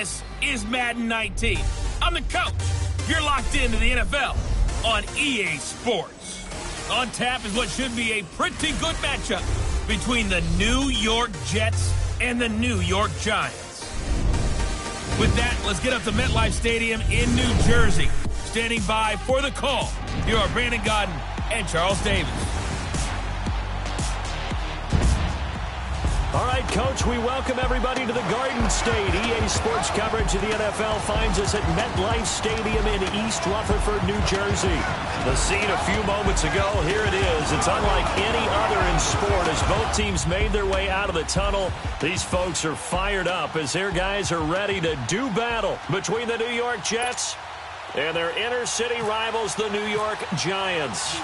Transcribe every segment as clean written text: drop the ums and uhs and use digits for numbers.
This is Madden 19. I'm the coach. You're locked into the NFL on EA Sports. On tap is what should be a pretty good matchup between the New York Jets and the New York Giants. With that, let's get up to MetLife Stadium in New Jersey. Standing by for the call, here are Brandon Gaudin and Charles Davis. All right, Coach, we welcome everybody to the Garden State. EA Sports coverage of the NFL finds us at MetLife Stadium in East Rutherford, New Jersey. The scene a few moments ago, here it is. It's unlike any other in sport as both teams made their way out of the tunnel. These folks are fired up as their guys are ready to do battle between the New York Jets and their inner-city rivals, the New York Giants.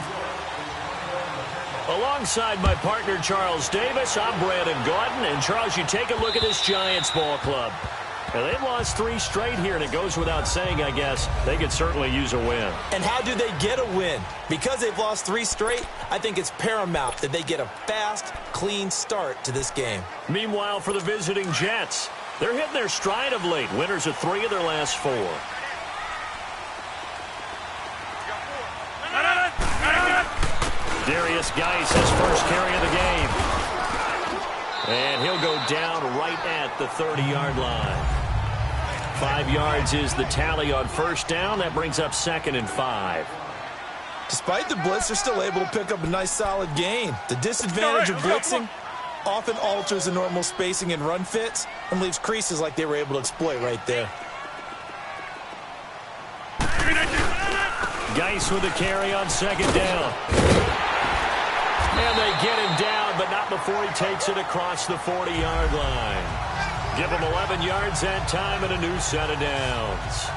Alongside my partner, Charles Davis, I'm Brandon Gaudin. And, Charles, you take a look at this Giants ball club. And they've lost 3 straight here, and it goes without saying, I guess, they could certainly use a win. And how do they get a win? Because they've lost 3 straight, I think it's paramount that they get a fast, clean start to this game. Meanwhile, for the visiting Jets, they're hitting their stride of late. Winners of 3 of their last 4. Darius Geis, his first carry of the game. And he'll go down right at the 30-yard line. 5 yards is the tally on first down. That brings up 2nd and 5. Despite the blitz, they're still able to pick up a nice, solid gain. The disadvantage of blitzing often alters the normal spacing and run fits and leaves creases like they were able to exploit right there. Geis with a carry on 2nd down. And they get him down, but not before he takes it across the 40-yard line. Give him 11 yards that time and a new set of downs.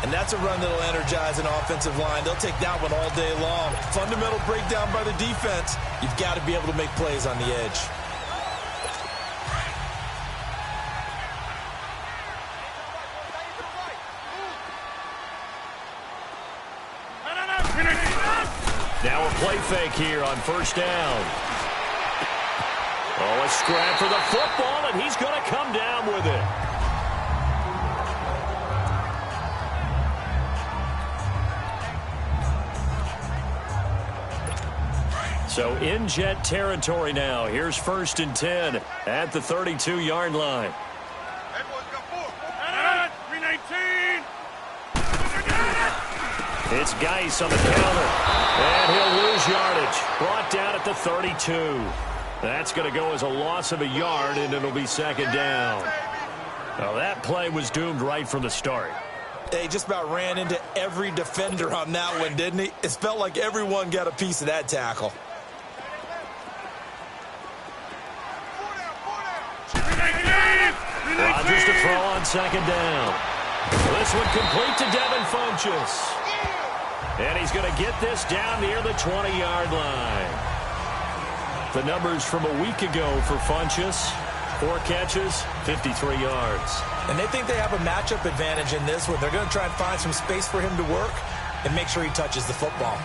And that's a run that'll energize an offensive line. They'll take that one all day long. Fundamental breakdown by the defense. You've got to be able to make plays on the edge. Now a play fake here on first down. Oh, a scrap for the football, and he's going to come down with it. So in Jet territory now. Here's 1st and 10 at the 32-yard line. It's Geis on the counter, and he'll lose yardage. Brought down at the 32. That's going to go as a loss of a yard, and it'll be 2nd down. Now, that play was doomed right from the start. They just about ran into every defender on that one, didn't he? It felt like everyone got a piece of that tackle. Rodgers to throw on 2nd down. This one complete to Devin Funchess. And he's going to get this down near the 20-yard line. The numbers from a week ago for Funchess: 4 catches, 53 yards. And they think they have a matchup advantage in this one. They're going to try and find some space for him to work and make sure he touches the football.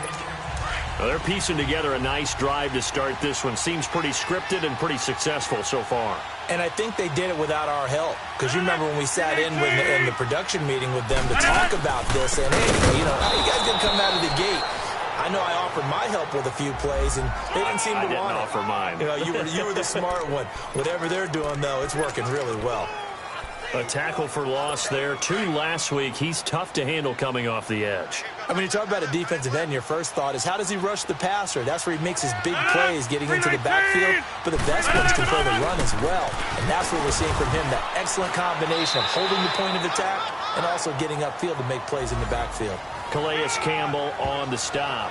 Well, they're piecing together a nice drive to start this one. Seems pretty scripted and pretty successful so far. And I think they did it without our help. Because you remember when we sat in the production meeting with them to talk about this. And, hey, you know, how you guys going to come out of the gate? I know I offered my help with a few plays, and they didn't seem to want it. I didn't offer mine. You know, you were the smart one. Whatever they're doing, though, it's working really well. A tackle for loss there. 2 last week. He's tough to handle coming off the edge. I mean, you talk about a defensive end, your first thought is, how does he rush the passer? That's where he makes his big plays getting into the backfield. But the best ones can play the run as well. And that's what we're seeing from him, that excellent combination of holding the point of attack and also getting upfield to make plays in the backfield. Calais Campbell on the stop.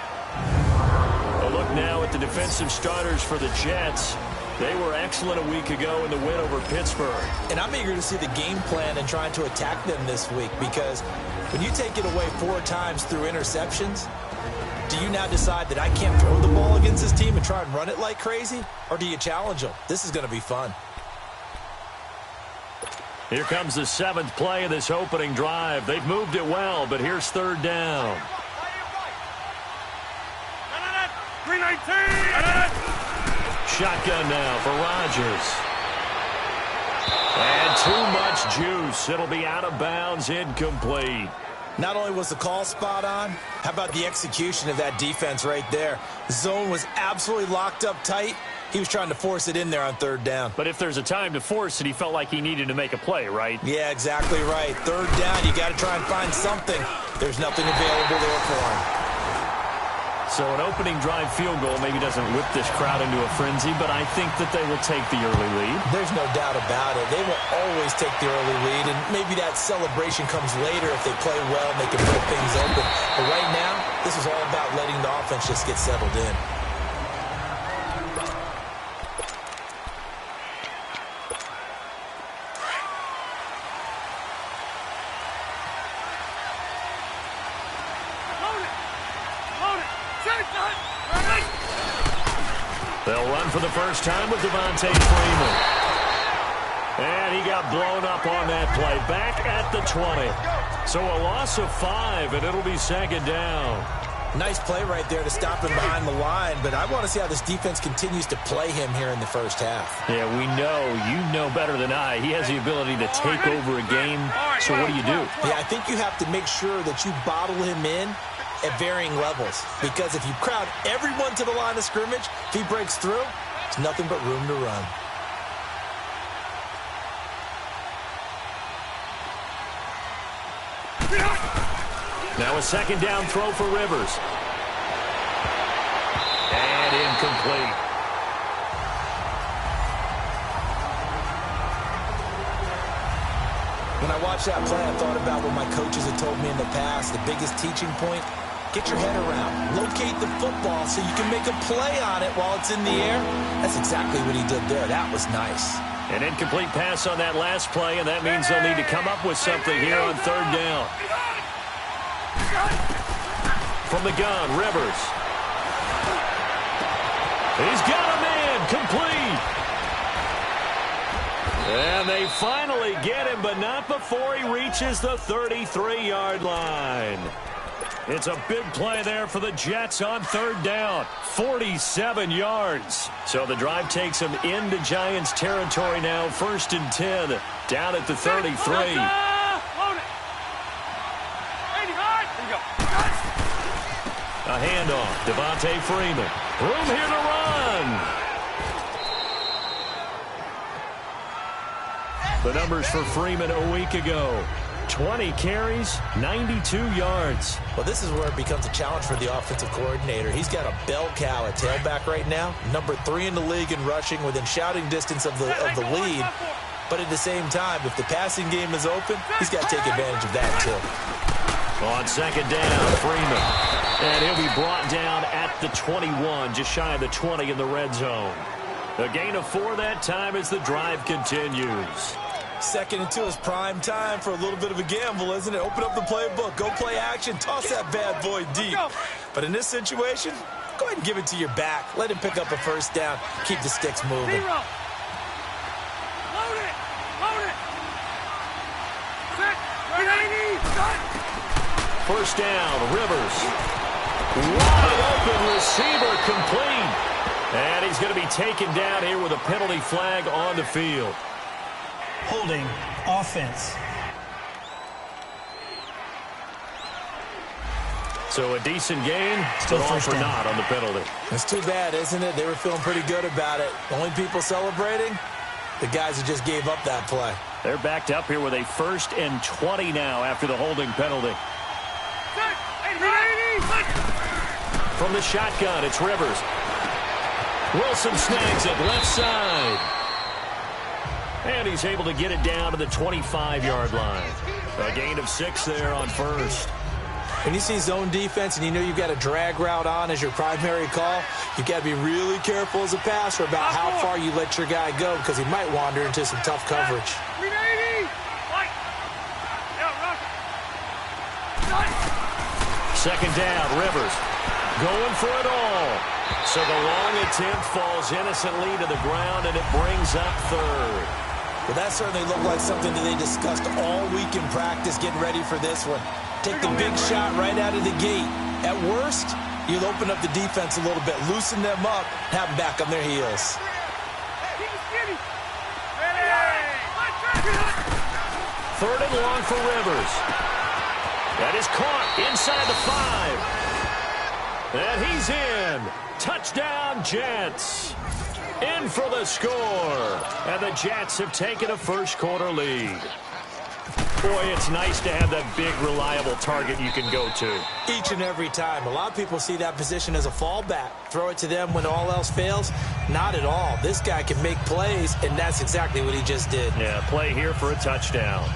A look now at the defensive starters for the Jets. They were excellent a week ago in the win over Pittsburgh. And I'm eager to see the game plan and trying to attack them this week, because when you take it away 4 times through interceptions, do you now decide that I can't throw the ball against this team and try and run it like crazy? Or do you challenge them? This is going to be fun. Here comes the 7th play of this opening drive. They've moved it well, but here's 3rd down. 319. Shotgun now for Rodgers. And too much juice. It'll be out of bounds, incomplete. Not only was the call spot on, how about the execution of that defense right there? The zone was absolutely locked up tight. He was trying to force it in there on third down. But if there's a time to force it, he felt like he needed to make a play, right? Yeah, exactly right. Third down, you got to try and find something. There's nothing available there for him. So an opening drive field goal maybe doesn't whip this crowd into a frenzy, but I think that they will take the early lead. There's no doubt about it. They will always take the early lead, and maybe that celebration comes later if they play well and they can break things open. But right now, this is all about letting the offense just get settled in. They'll run for the first time with Devontae Freeman. And he got blown up on that play. Back at the 20. So a loss of 5, and it'll be second down. Nice play right there to stop him behind the line, but I want to see how this defense continues to play him here in the first half. Yeah, we know. You know better than I. He has the ability to take over a game. So what do you do? Yeah, I think you have to make sure that you bottle him in at varying levels, because if you crowd everyone to the line of scrimmage, if he breaks through, it's nothing but room to run. Now a second down throw for Rivers. And incomplete. When I watched that play, I thought about what my coaches had told me in the past. The biggest teaching point, get your head around. Locate the football so you can make a play on it while it's in the air. That's exactly what he did there. That was nice. An incomplete pass on that last play, and that means they'll need to come up with something here on third down. From the gun, Rivers. He's got a man, complete. And they finally get him, but not before he reaches the 33-yard line. It's a big play there for the Jets on third down. 47 yards. So the drive takes them into Giants territory now. 1st and 10 down at the 33. A handoff. Devontae Freeman. Room here to run. The numbers for Freeman a week ago. 20 carries, 92 yards. Well, this is where it becomes a challenge for the offensive coordinator. He's got a bell cow at tailback right now. Number 3 in the league in rushing, within shouting distance of the lead. But at the same time, if the passing game is open, he's got to take advantage of that too. On second down, Freeman. And he'll be brought down at the 21, just shy of the 20 in the red zone. A gain of 4 that time as the drive continues. Second and 2 is prime time for a little bit of a gamble, isn't it? Open up the playbook, go play action, toss that bad boy deep. But in this situation, go ahead and give it to your back. Let him pick up a first down. Keep the sticks moving. Load it! Load it! Set! 180! First down, Rivers. Wide open receiver, complete. And he's going to be taken down here with a penalty flag on the field. Holding offense. So a decent gain, Still but all first for down. naught on the penalty. It's too bad, isn't it? They were feeling pretty good about it. The only people celebrating, the guys who just gave up that play. They're backed up here with a 1st and 20 now after the holding penalty. From the shotgun, it's Rivers. Wilson snags it left side. And he's able to get it down to the 25-yard line. A gain of 6 there on first. When you see zone defense and you know you've got a drag route on as your primary call, you've got to be really careful as a passer about how far you let your guy go, because he might wander into some tough coverage. 380! Second down, Rivers going for it all. So the long attempt falls innocently to the ground, and it brings up third. Well, that certainly looked like something that they discussed all week in practice, getting ready for this one. Take the big shot right out of the gate. At worst, you'll open up the defense a little bit, loosen them up, have them back on their heels. third and long for Rivers. That is caught inside the 5. And he's in. Touchdown, Jets. In for the score. And the Jets have taken a first-quarter lead. Boy, it's nice to have that big, reliable target you can go to. Each and every time. A lot of people see that position as a fallback. Throw it to them when all else fails. Not at all. This guy can make plays, and that's exactly what he just did. Yeah, play here for a touchdown.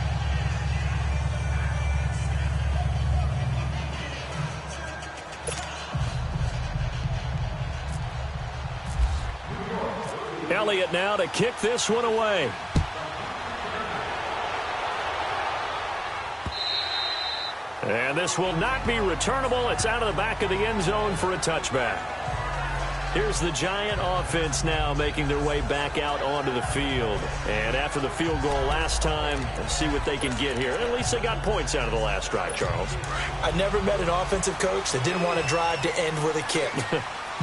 Elliott now to kick this one away. And this will not be returnable. It's out of the back of the end zone for a touchback. Here's the Giant offense now making their way back out onto the field. And after the field goal last time, let's see what they can get here. At least they got points out of the last drive, Charles. I never met an offensive coach that didn't want to drive to end with a kick.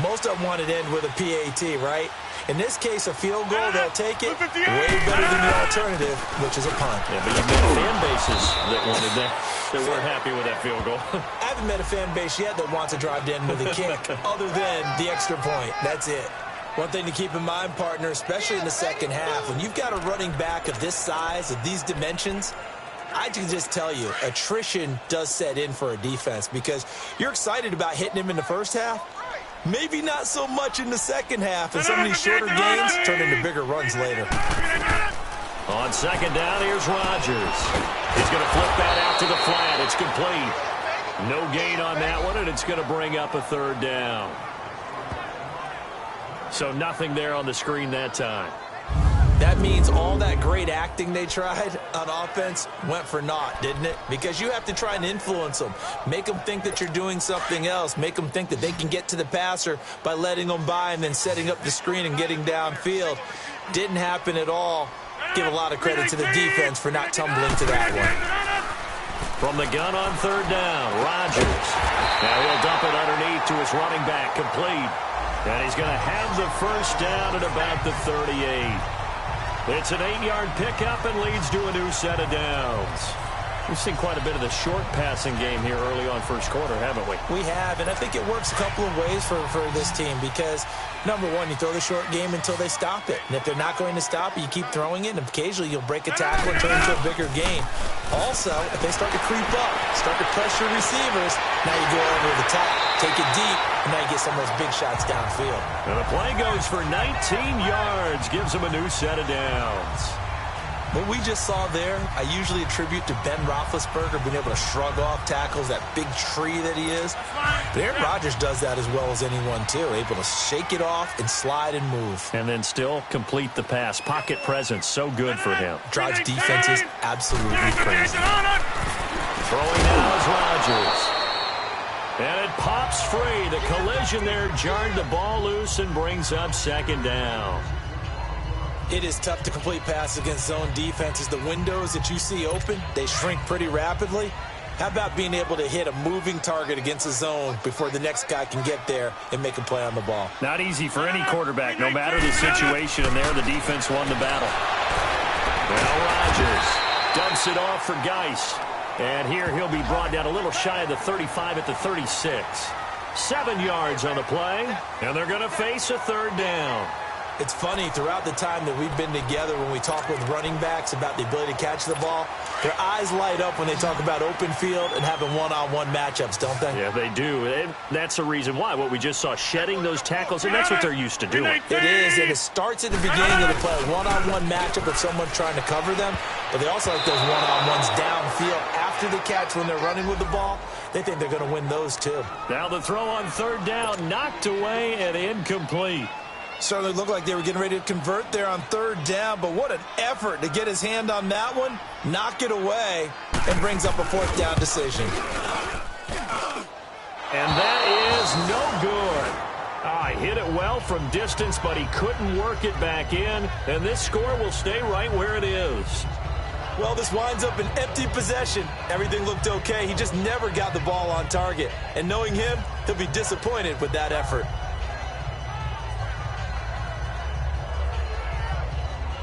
Most of them wanted to end with a PAT, right? In this case, a field goal, they'll take it way better than the alternative, which is a punt. Yeah, but you've met fan bases that wanted that weren't happy with that field goal. I haven't met a fan base yet that wants to drive to end with a kick, other than the extra point. That's it. One thing to keep in mind, partner, especially in the second half, when you've got a running back of this size, of these dimensions, I can just tell you, attrition does set in for a defense because you're excited about hitting him in the first half. Maybe not so much in the second half, and some of these shorter gains turn into bigger runs later. On second down, here's Rodgers. He's going to flip that out to the flat. It's complete. No gain on that one, and it's going to bring up a third down. So nothing there on the screen that time. That means all that great acting they tried on offense went for naught, didn't it? Because you have to try and influence them. Make them think that you're doing something else. Make them think that they can get to the passer by letting them by and then setting up the screen and getting downfield. Didn't happen at all. Give a lot of credit to the defense for not tumbling to that one. From the gun on third down, Rodgers. Now he'll dump it underneath to his running back, complete. And he's going to have the first down at about the 38. It's an 8-yard pickup and leads to a new set of downs. We've seen quite a bit of the short passing game here early on first quarter, haven't we? We have, and I think it works a couple of ways for this team because, number one, you throw the short game until they stop it. And if they're not going to stop it, you keep throwing it, and occasionally you'll break a tackle and turn it into a bigger gain. Also, if they start to creep up, start to pressure receivers, now you go over the top, take it deep, and now you get some of those big shots downfield. And the play goes for 19 yards, gives them a new set of downs. What we just saw there, I usually attribute to Ben Roethlisberger being able to shrug off tackles, that big tree that he is. But Aaron Rodgers does that as well as anyone, too. Able to shake it off and slide and move. And then still complete the pass. Pocket presence, so good for him. Drives defenses absolutely crazy. Throwing now is Rodgers. And it pops free. The collision there jarred the ball loose and brings up second down. It is tough to complete passes against zone defenses. The windows that you see open, they shrink pretty rapidly. How about being able to hit a moving target against a zone before the next guy can get there and make a play on the ball? Not easy for any quarterback, no matter the situation, and there the defense won the battle. Well, Rodgers dumps it off for Geis. And here he'll be brought down a little shy of the 35 at the 36. 7 yards on the play, and they're going to face a third down. It's funny, throughout the time that we've been together, when we talk with running backs about the ability to catch the ball, their eyes light up when they talk about open field and having one-on-one matchups, don't they? Yeah, they do. And that's the reason why. What we just saw, shedding those tackles, and that's what they're used to doing. It is, and it starts at the beginning of the play. One-on-one matchup if someone's trying to cover them, but they also like those one-on-ones downfield after the catch when they're running with the ball. They think they're going to win those, too. Now the throw on third down, knocked away and incomplete. Certainly looked like they were getting ready to convert there on third down, but what an effort to get his hand on that one, knock it away, and brings up a fourth down decision. And that is no good. He hit it well from distance, but he couldn't work it back in, and this score will stay right where it is. Well, this winds up an empty possession. Everything looked okay. He just never got the ball on target. And knowing him, he'll be disappointed with that effort.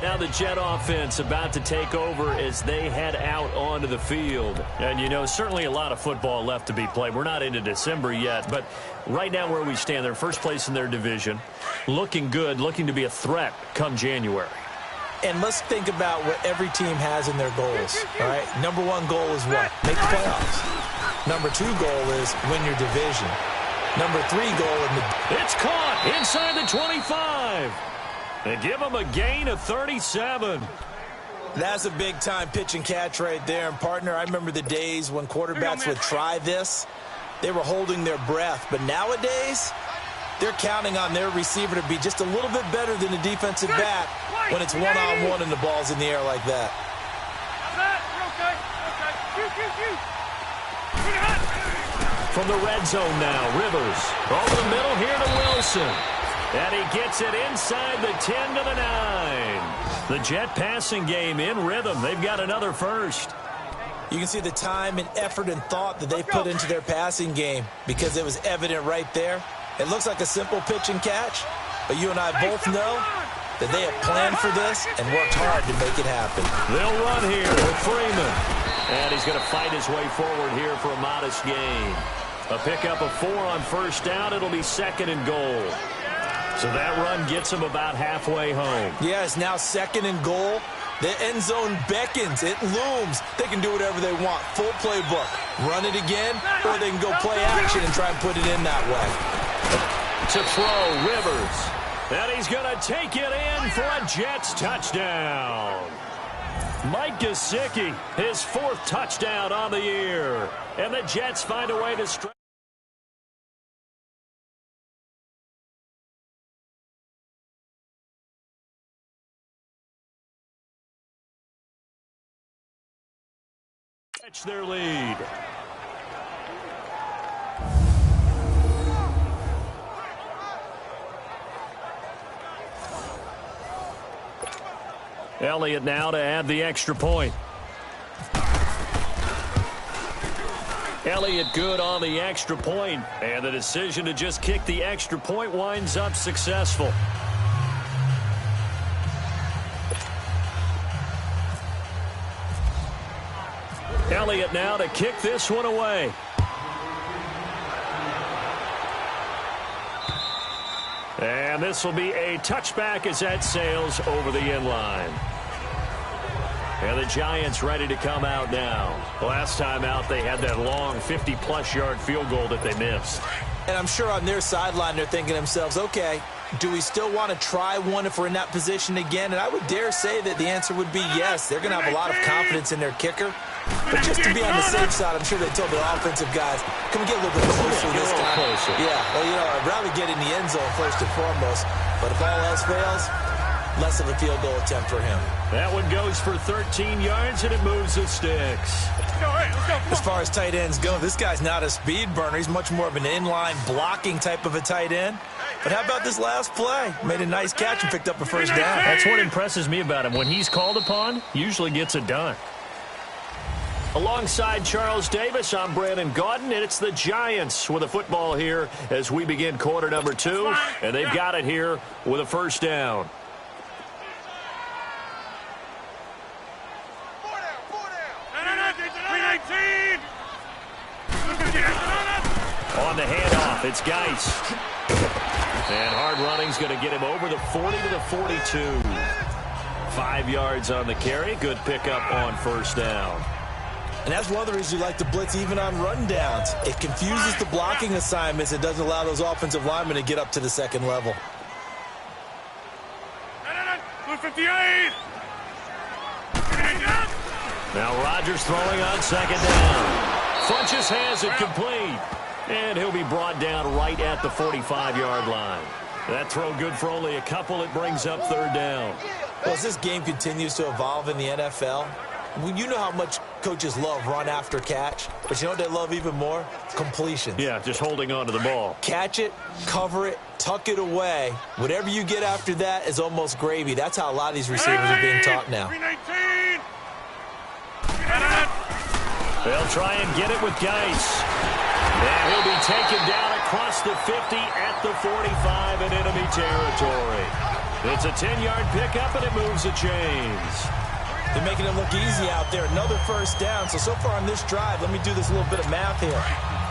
Now the Jet offense about to take over as they head out onto the field. And, you know, certainly a lot of football left to be played. We're not into December yet, but right now where we stand, they're first place in their division. Looking good, looking to be a threat come January. And let's think about what every team has in their goals, all right? Number one goal is what? Make the playoffs. Number two goal is win your division. Number three goal in the... It's caught inside the 25. They give them a gain of 37. That's a big-time pitch and catch right there. And, partner, I remember the days when quarterbacks would try this. They were holding their breath. But nowadays, they're counting on their receiver to be just a little bit better than the defensive back when it's one-on-one and the ball's in the air like that. From the red zone now, Rivers over the middle here to Wilson. And he gets it inside the 10 to the 9. The Jet passing game in rhythm. They've got another first. You can see the time and effort and thought that they put into their passing game because it was evident right there. It looks like a simple pitch and catch, but you and I both know that they have planned for this and worked hard to make it happen. They'll run here with Freeman. And he's going to fight his way forward here for a modest gain. A pickup of 4 on first down. It'll be second and goal. So that run gets him about halfway home. Yeah, it's now second and goal. The end zone beckons. It looms. They can do whatever they want. Full playbook. Run it again, or they can go play action and try and put it in that way. To throw, Rivers. And he's going to take it in for a Jets touchdown. Mike Gesicki, his 4th touchdown on the year. And the Jets find a way to stretch their lead. Elliott now to add the extra point. Elliott good on the extra point, and the decision to just kick the extra point winds up successful. Elliott now to kick this one away. And this will be a touchback as that sails over the end line. And the Giants ready to come out now. Last time out, they had that long 50-plus yard field goal that they missed. And I'm sure on their sideline, they're thinking to themselves, okay, do we still want to try one if we're in that position again? And I would dare say that the answer would be yes. They're going to have a lot of confidence in their kicker. But just to be on the safe side, I'm sure they told their offensive guys, can we get a little bit closer this time? Yeah, well, you know, I'd rather get in the end zone first and foremost. But if all else fails, less of a field goal attempt for him. That one goes for 13 yards, and it moves the sticks. As far as tight ends go, this guy's not a speed burner. He's much more of an inline blocking type of a tight end. But how about this last play? Made a nice catch and picked up a first down. That's what impresses me about him. When he's called upon, usually gets it done. Alongside Charles Davis, I'm Brandon Gaudin, and it's the Giants with a football here as we begin quarter number 2, and they've got it here with a first down. On the handoff, it's Geis. And hard running's going to get him over the 40 to the 42. 5 yards on the carry. Good pickup on first down. And that's one of the reasons you like to blitz even on rundowns. It confuses the blocking assignments. It doesn't allow those offensive linemen to get up to the second level. Now Rodgers throwing on second down. Funches has it complete. And he'll be brought down right at the 45-yard line. That throw good for only a couple. It brings up third down. Well, as this game continues to evolve in the NFL, you know how much coaches love run after catch, but you know what they love even more? Completions. Yeah, just holding on to the ball. Catch it, cover it, tuck it away. Whatever you get after that is almost gravy. That's how a lot of these receivers are being taught now. They'll try and get it with Geis. And he'll be taken down across the 50 at the 45 in enemy territory. It's a 10-yard pickup, and it moves the chains. They're making it look easy out there. Another first down. So far on this drive, let me do this little bit of math here.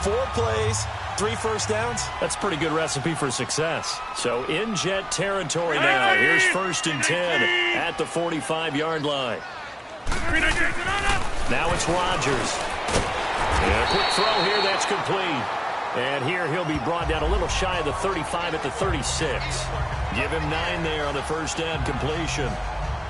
4 plays, 3 first downs. That's a pretty good recipe for success. So in jet territory now. Here's 1st and 10 at the 45-yard line. Now it's Rodgers. And a quick throw here, that's complete. And here he'll be brought down a little shy of the 35 at the 36. Give him 9 there on the first down completion.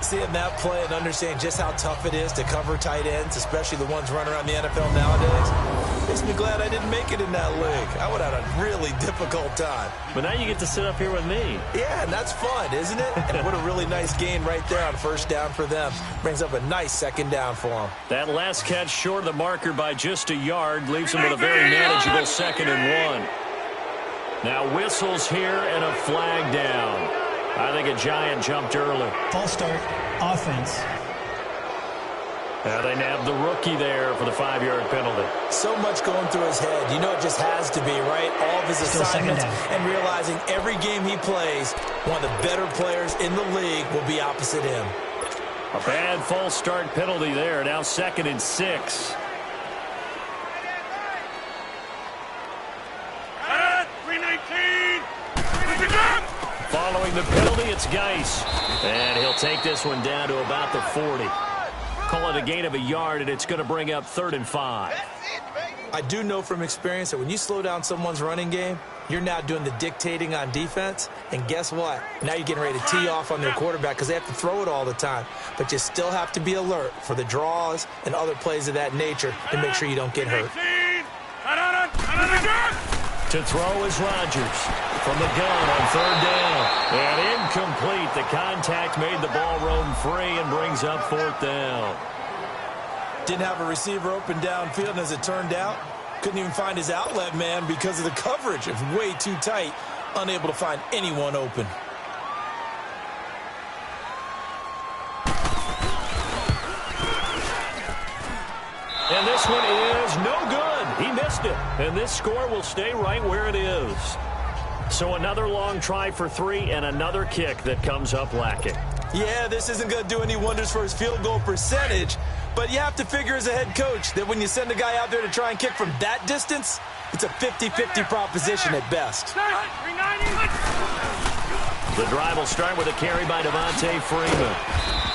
Seeing that play and understanding just how tough it is to cover tight ends, especially the ones running around the NFL nowadays, makes me glad I didn't make it in that league. I would have had a really difficult time. But now you get to sit up here with me. Yeah, and that's fun, isn't it? And what a really nice gain right there on first down for them. Brings up a nice second down for them. That last catch short of the marker by just a yard leaves them with a very manageable 2nd and 1. Now whistles here and a flag down. I think a giant jumped early. False start, offense. Now they nabbed the rookie there for the 5-yard penalty. So much going through his head. You know it just has to be, right? All of his assignments and realizing every game he plays, one of the better players in the league will be opposite him. A bad false start penalty there. Now 2nd and 6. Following the penalty, it's Geis. And he'll take this one down to about the 40. Call it a gain of a yard, and it's going to bring up 3rd and 5. I do know from experience that when you slow down someone's running game, you're now doing the dictating on defense. And guess what? Now you're getting ready to tee off on their quarterback because they have to throw it all the time. But you still have to be alert for the draws and other plays of that nature to make sure you don't get hurt. To throw is Rodgers from the gun on 3rd down. And incomplete. The contact made the ball roam free and brings up 4th down. Didn't have a receiver open downfield, and as it turned out, couldn't even find his outlet man because of the coverage. It was way too tight, unable to find anyone open. And this one is no good. He missed it. And this score will stay right where it is. So another long try for 3 and another kick that comes up lacking. Yeah, this isn't going to do any wonders for his field goal percentage, but you have to figure as a head coach that when you send a guy out there to try and kick from that distance, it's a 50-50 proposition at best. The drive will start with a carry by Devontae Freeman.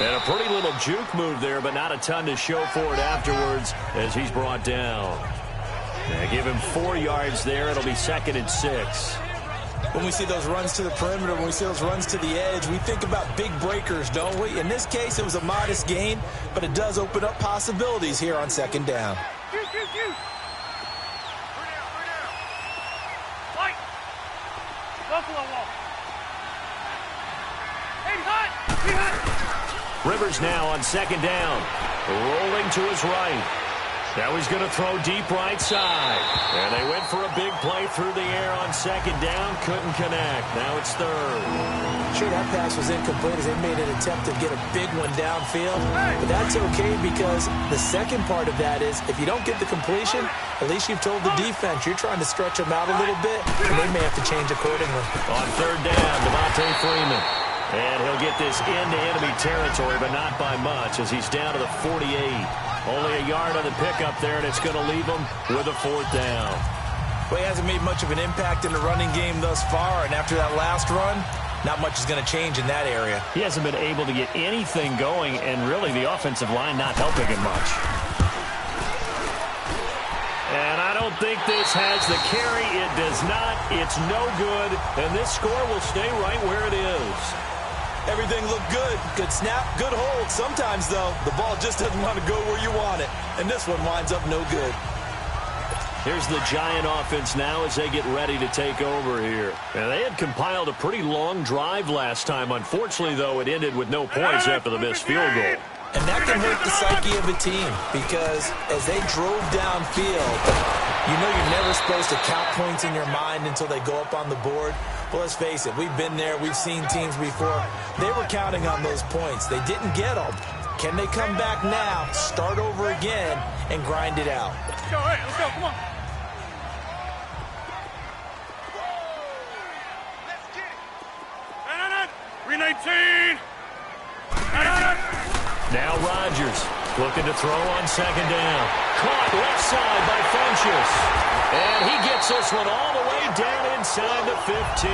And a pretty little juke move there, but not a ton to show for it afterwards as he's brought down. Now give him 4 yards there. It'll be 2nd and 6. When we see those runs to the perimeter, when we see those runs to the edge, we think about big breakers, don't we? In this case, it was a modest gain, but it does open up possibilities here on 2nd down. Rivers now on 2nd down. Rolling to his right. Now he's going to throw deep right side. And they went for a big play through the air on 2nd down. Couldn't connect. Now it's 3rd. Sure, that pass was incomplete as they made an attempt to get a big one downfield. But that's okay because the second part of that is if you don't get the completion, at least you've told the defense you're trying to stretch them out a little bit, and they may have to change accordingly. On 3rd down, Devontae Freeman. And he'll get this into enemy territory, but not by much as he's down to the 48. Only a yard on the pickup there, and it's going to leave him with a 4th down. Well, he hasn't made much of an impact in the running game thus far, and after that last run, not much is going to change in that area. He hasn't been able to get anything going, and really the offensive line not helping him much. And I don't think this has the carry. It does not. It's no good, and this score will stay right where it is. Everything looked good. Good snap, good hold. Sometimes, though, the ball just doesn't want to go where you want it. And this one winds up no good. Here's the Giant offense now as they get ready to take over here. And they had compiled a pretty long drive last time. Unfortunately, though, it ended with no points after the missed field goal. And that can hurt the psyche of a team because as they drove downfield, you know you're never supposed to count points in your mind until they go up on the board. Well, let's face it, we've been there. We've seen teams before. They were counting on those points. They didn't get them. Can they come back now, start over again, and grind it out? Let's go, hey, let's go, come on. 319. Now Rodgers looking to throw on second down. Caught left side by Funchess. And he gets this one all the way down inside the 15.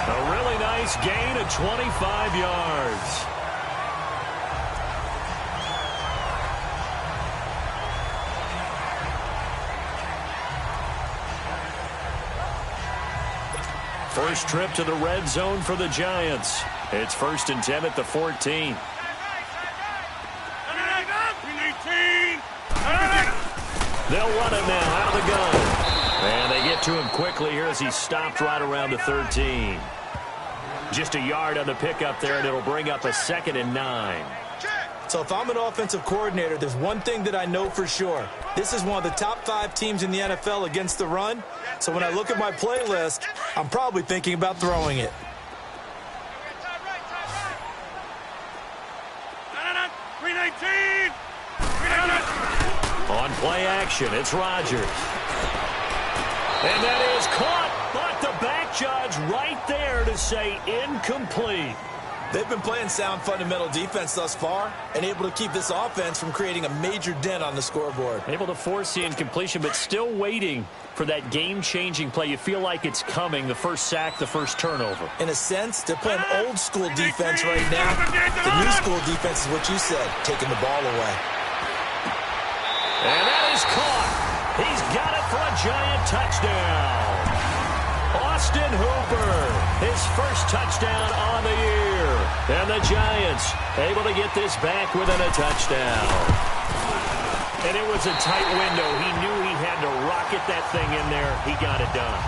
A really nice gain of 25 yards. First trip to the red zone for the Giants. It's 1st and 10 at the 14. They'll run it now out of the gun. And they get to him quickly here as he stopped right around the 13. Just a yard on the pickup there, and it'll bring up a 2nd and 9. So if I'm an offensive coordinator, there's one thing that I know for sure. This is one of the top 5 teams in the NFL against the run. So when I look at my playlist, I'm probably thinking about throwing it. On play action, it's Rodgers. And that is caught, but the back judge right there to say incomplete. They've been playing sound fundamental defense thus far and able to keep this offense from creating a major dent on the scoreboard. Able to force the incompletion, but still waiting for that game-changing play. You feel like it's coming, the first sack, the first turnover. In a sense, they're playing old-school defense right now. The new-school defense is what you said, taking the ball away. And that is caught. He's got it for a Giant touchdown. Austin Hooper, his first touchdown on the year. And the Giants able to get this back within a touchdown. And it was a tight window. He knew he had to rocket that thing in there. He got it done.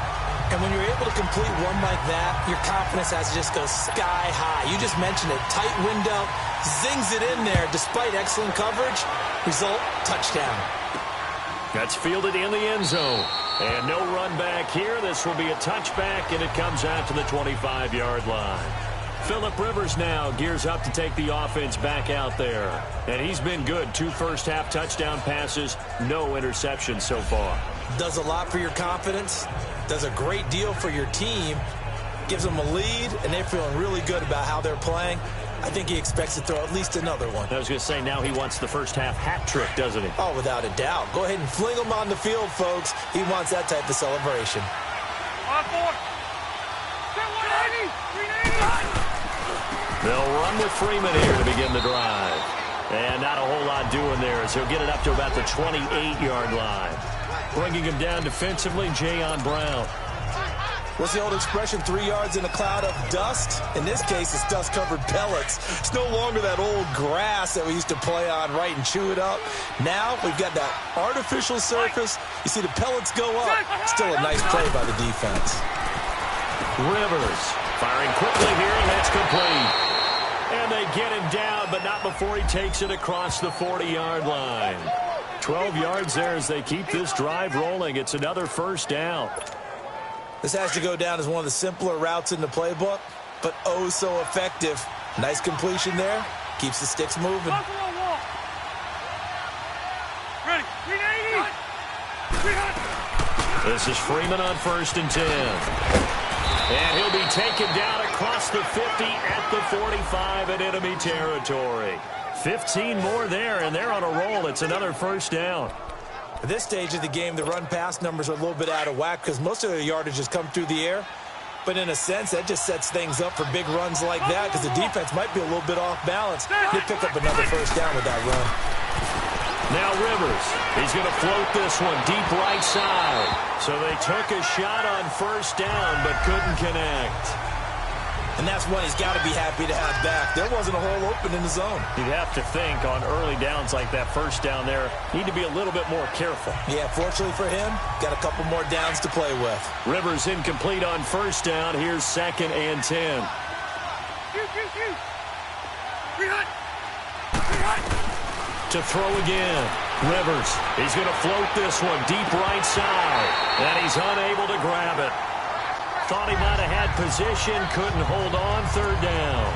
And when you're able to complete one like that, your confidence has to just go sky high. You just mentioned it. Tight window, zings it in there despite excellent coverage. Result, touchdown. That's fielded in the end zone. And no run back here. This will be a touchback, and it comes out to the 25-yard line. Phillip Rivers now gears up to take the offense back out there. And he's been good. 2 first-half touchdown passes, no interceptions so far. Does a lot for your confidence. Does a great deal for your team. Gives them a lead, and they're feeling really good about how they're playing. I think he expects to throw at least another one. I was going to say, now he wants the first-half hat trick, doesn't he? Oh, without a doubt. Go ahead and fling him on the field, folks. He wants that type of celebration. They'll run with Freeman here to begin the drive. And not a whole lot doing there as he'll get it up to about the 28-yard line. Bringing him down defensively, Jayon Brown. What's the old expression, 3 yards in a cloud of dust? In this case, it's dust-covered pellets. It's no longer that old grass that we used to play on, right, and chew it up. Now we've got that artificial surface. You see the pellets go up. Still a nice play by the defense. Rivers firing quickly here, and that's complete. And they get him down, but not before he takes it across the 40-yard line. 12 yards there as they keep this drive rolling. It's another first down. This has to go down as one of the simpler routes in the playbook, but oh so effective. Nice completion there. Keeps the sticks moving. Ready. 380. This is Freeman on 1st and 10. And he'll be taken down across the 50 at the 45 in enemy territory. 15 more there, and they're on a roll. It's another first down. At this stage of the game, the run-pass numbers are a little bit out of whack because most of the yardage has come through the air. But in a sense, that just sets things up for big runs like that because the defense might be a little bit off balance. They pick up another first down with that run. Now Rivers, he's going to float this one deep right side. So they took a shot on first down but couldn't connect. And that's one he's got to be happy to have back. There wasn't a hole open in the zone. You'd have to think on early downs like that first down there, need to be a little bit more careful. Yeah, fortunately for him, got a couple more downs to play with. Rivers incomplete on first down. Here's 2nd and 10. To throw again. Rivers, he's going to float this one deep right side. And he's unable to grab it. Thought he might have had position, couldn't hold on, 3rd down.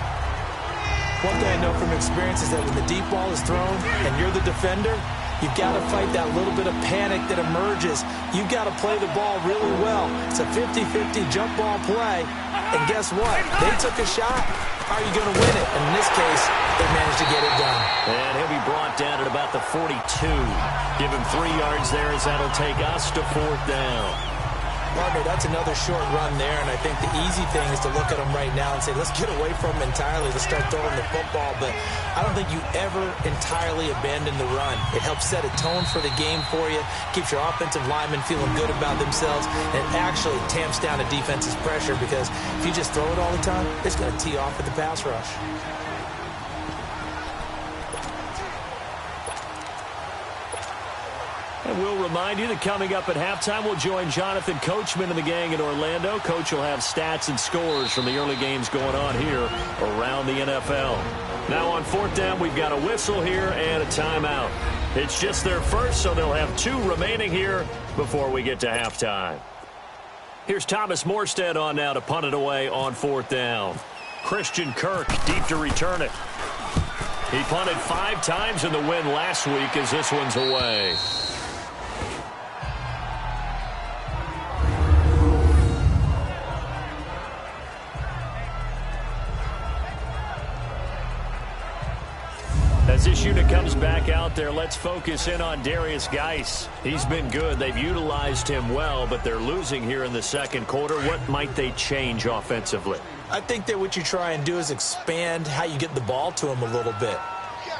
One thing I know from experience is that when the deep ball is thrown and you're the defender, You've got to fight that little bit of panic that emerges. You've got to play the ball really well. It's a 50-50 jump ball play. And guess what? They took a shot. How are you going to win it? And in this case, they managed to get it done. And he'll be brought down at about the 42. Give him 3 yards there as that'll take us to 4th down. Partner, that's another short run there, and I think the easy thing is to look at him right now and say, let's get away from him entirely. Let's start throwing the football, but I don't think you ever entirely abandon the run. It helps set a tone for the game for you, keeps your offensive linemen feeling good about themselves, and it actually tamps down a defense's pressure because if you just throw it all the time, it's going to tee off with the pass rush. And we'll remind you that coming up at halftime, we'll join Jonathan Coachman and the gang in Orlando. Coach will have stats and scores from the early games going on here around the NFL. Now on 4th down, we've got a whistle here and a timeout. It's just their first, so they'll have 2 remaining here before we get to halftime. Here's Thomas Morstead on now to punt it away on 4th down. Christian Kirk deep to return it. He punted 5 times in the win last week as this one's away. As this unit comes back out there, let's focus in on Darius Geis. He's been good. They've utilized him well, but they're losing here in the second quarter. What might they change offensively? I think that what you try and do is expand how you get the ball to him a little bit.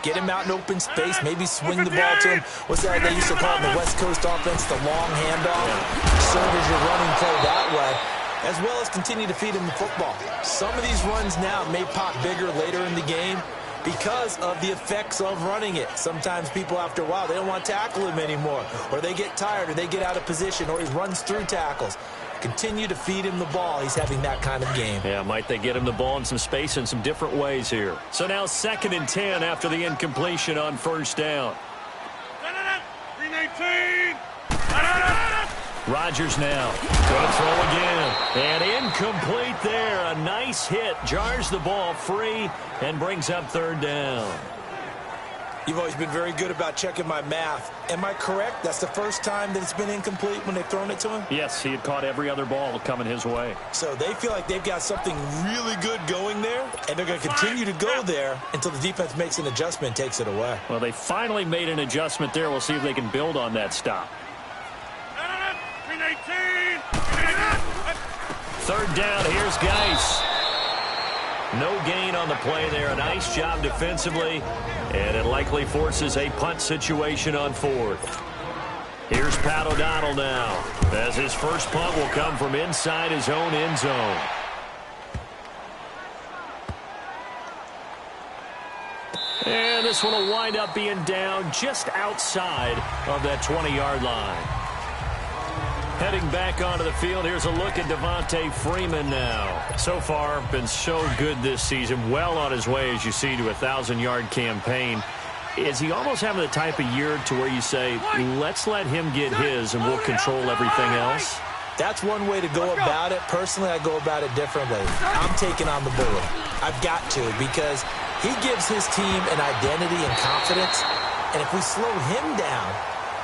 Get him out in open space, maybe swing the ball to him. What's that they used to call it in the West Coast offense, the long handoff? Serve as your running play that way, as well as continue to feed him the football. Some of these runs now may pop bigger later in the game because of the effects of running it. Sometimes people, after a while, they don't want to tackle him anymore, or they get tired, or they get out of position, or he runs through tackles. Continue to feed him the ball. He's having that kind of game. Yeah, might they get him the ball in some space in some different ways here. So now 2nd and 10 after the incompletion on 1st down. 319. Rodgers now going to throw again. And incomplete there. A nice hit. Jars the ball free and brings up 3rd down. You've always been very good about checking my math. Am I correct? That's the first time that it's been incomplete when they've thrown it to him? Yes, he had caught every other ball coming his way. So they feel like they've got something really good going there, and they're going to continue to go there until the defense makes an adjustment and takes it away. Well, they finally made an adjustment there. We'll see if they can build on that stop. 319. 3rd down, here's Geis. No gain on the play there. A nice job defensively, and it likely forces a punt situation on 4th. Here's Pat O'Donnell now, as his first punt will come from inside his own end zone. And this one will wind up being down just outside of that 20-yard line. Heading back onto the field, here's a look at Devontae Freeman now. So far, been so good this season. Well on his way, as you see, to a 1,000-yard campaign. Is he almost having the type of year to where you say, let's let him get his and we'll control everything else? That's one way to go about it. Personally, I go about it differently. I'm taking on the bullet. I've got to, because he gives his team an identity and confidence. And if we slow him down,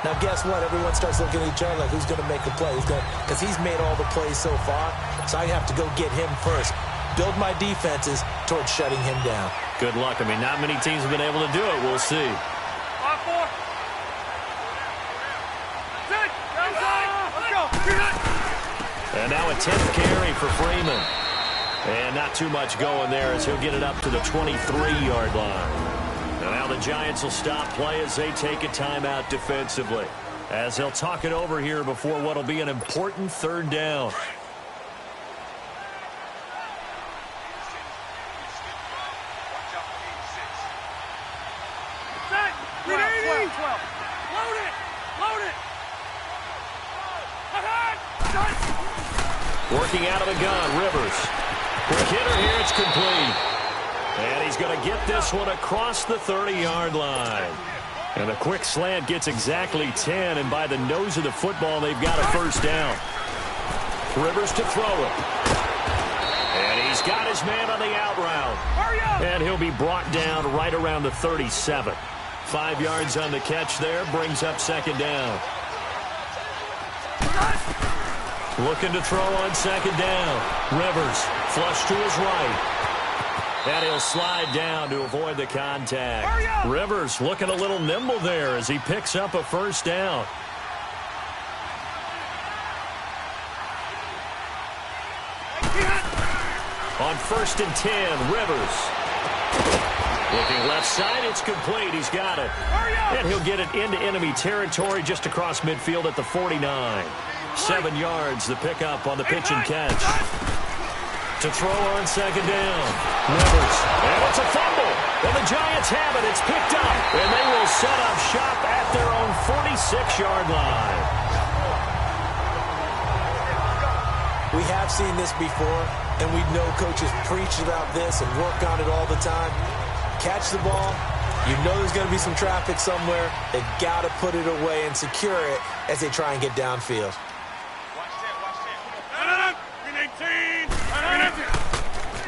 now, guess what? Everyone starts looking at each other like, who's going to make the play? Because he's made all the plays so far, so I have to go get him first. Build my defenses towards shutting him down. Good luck. I mean, not many teams have been able to do it. We'll see. 5-4. And now a 10th carry for Freeman. And not too much going there as he'll get it up to the 23-yard line. Now the Giants will stop play as they take a timeout defensively, as they'll talk it over here before what will be an important 3rd down. Load it! Working out of the gun, Rivers. Quick hitter here, it's complete. And he's going to get this one across the 30-yard line. And a quick slant gets exactly 10, and by the nose of the football, they've got a 1st down. Rivers to throw it. And he's got his man on the out route. And he'll be brought down right around the 37. 5 yards on the catch there, brings up second down. Looking to throw on second down. Rivers, flush to his right. And he'll slide down to avoid the contact. Rivers looking a little nimble there as he picks up a first down. On 1st and 10, Rivers. Looking left side, it's complete. He's got it. And he'll get it into enemy territory just across midfield at the 49. 7 yards, the pickup on the pitch and catch. To throw on second down. Rivers. And it's a fumble. And the Giants have it. It's picked up. And they will set up shop at their own 46-yard line. We have seen this before, and we know coaches preach about this and work on it all the time. Catch the ball. You know there's going to be some traffic somewhere. They've got to put it away and secure it as they try and get downfield.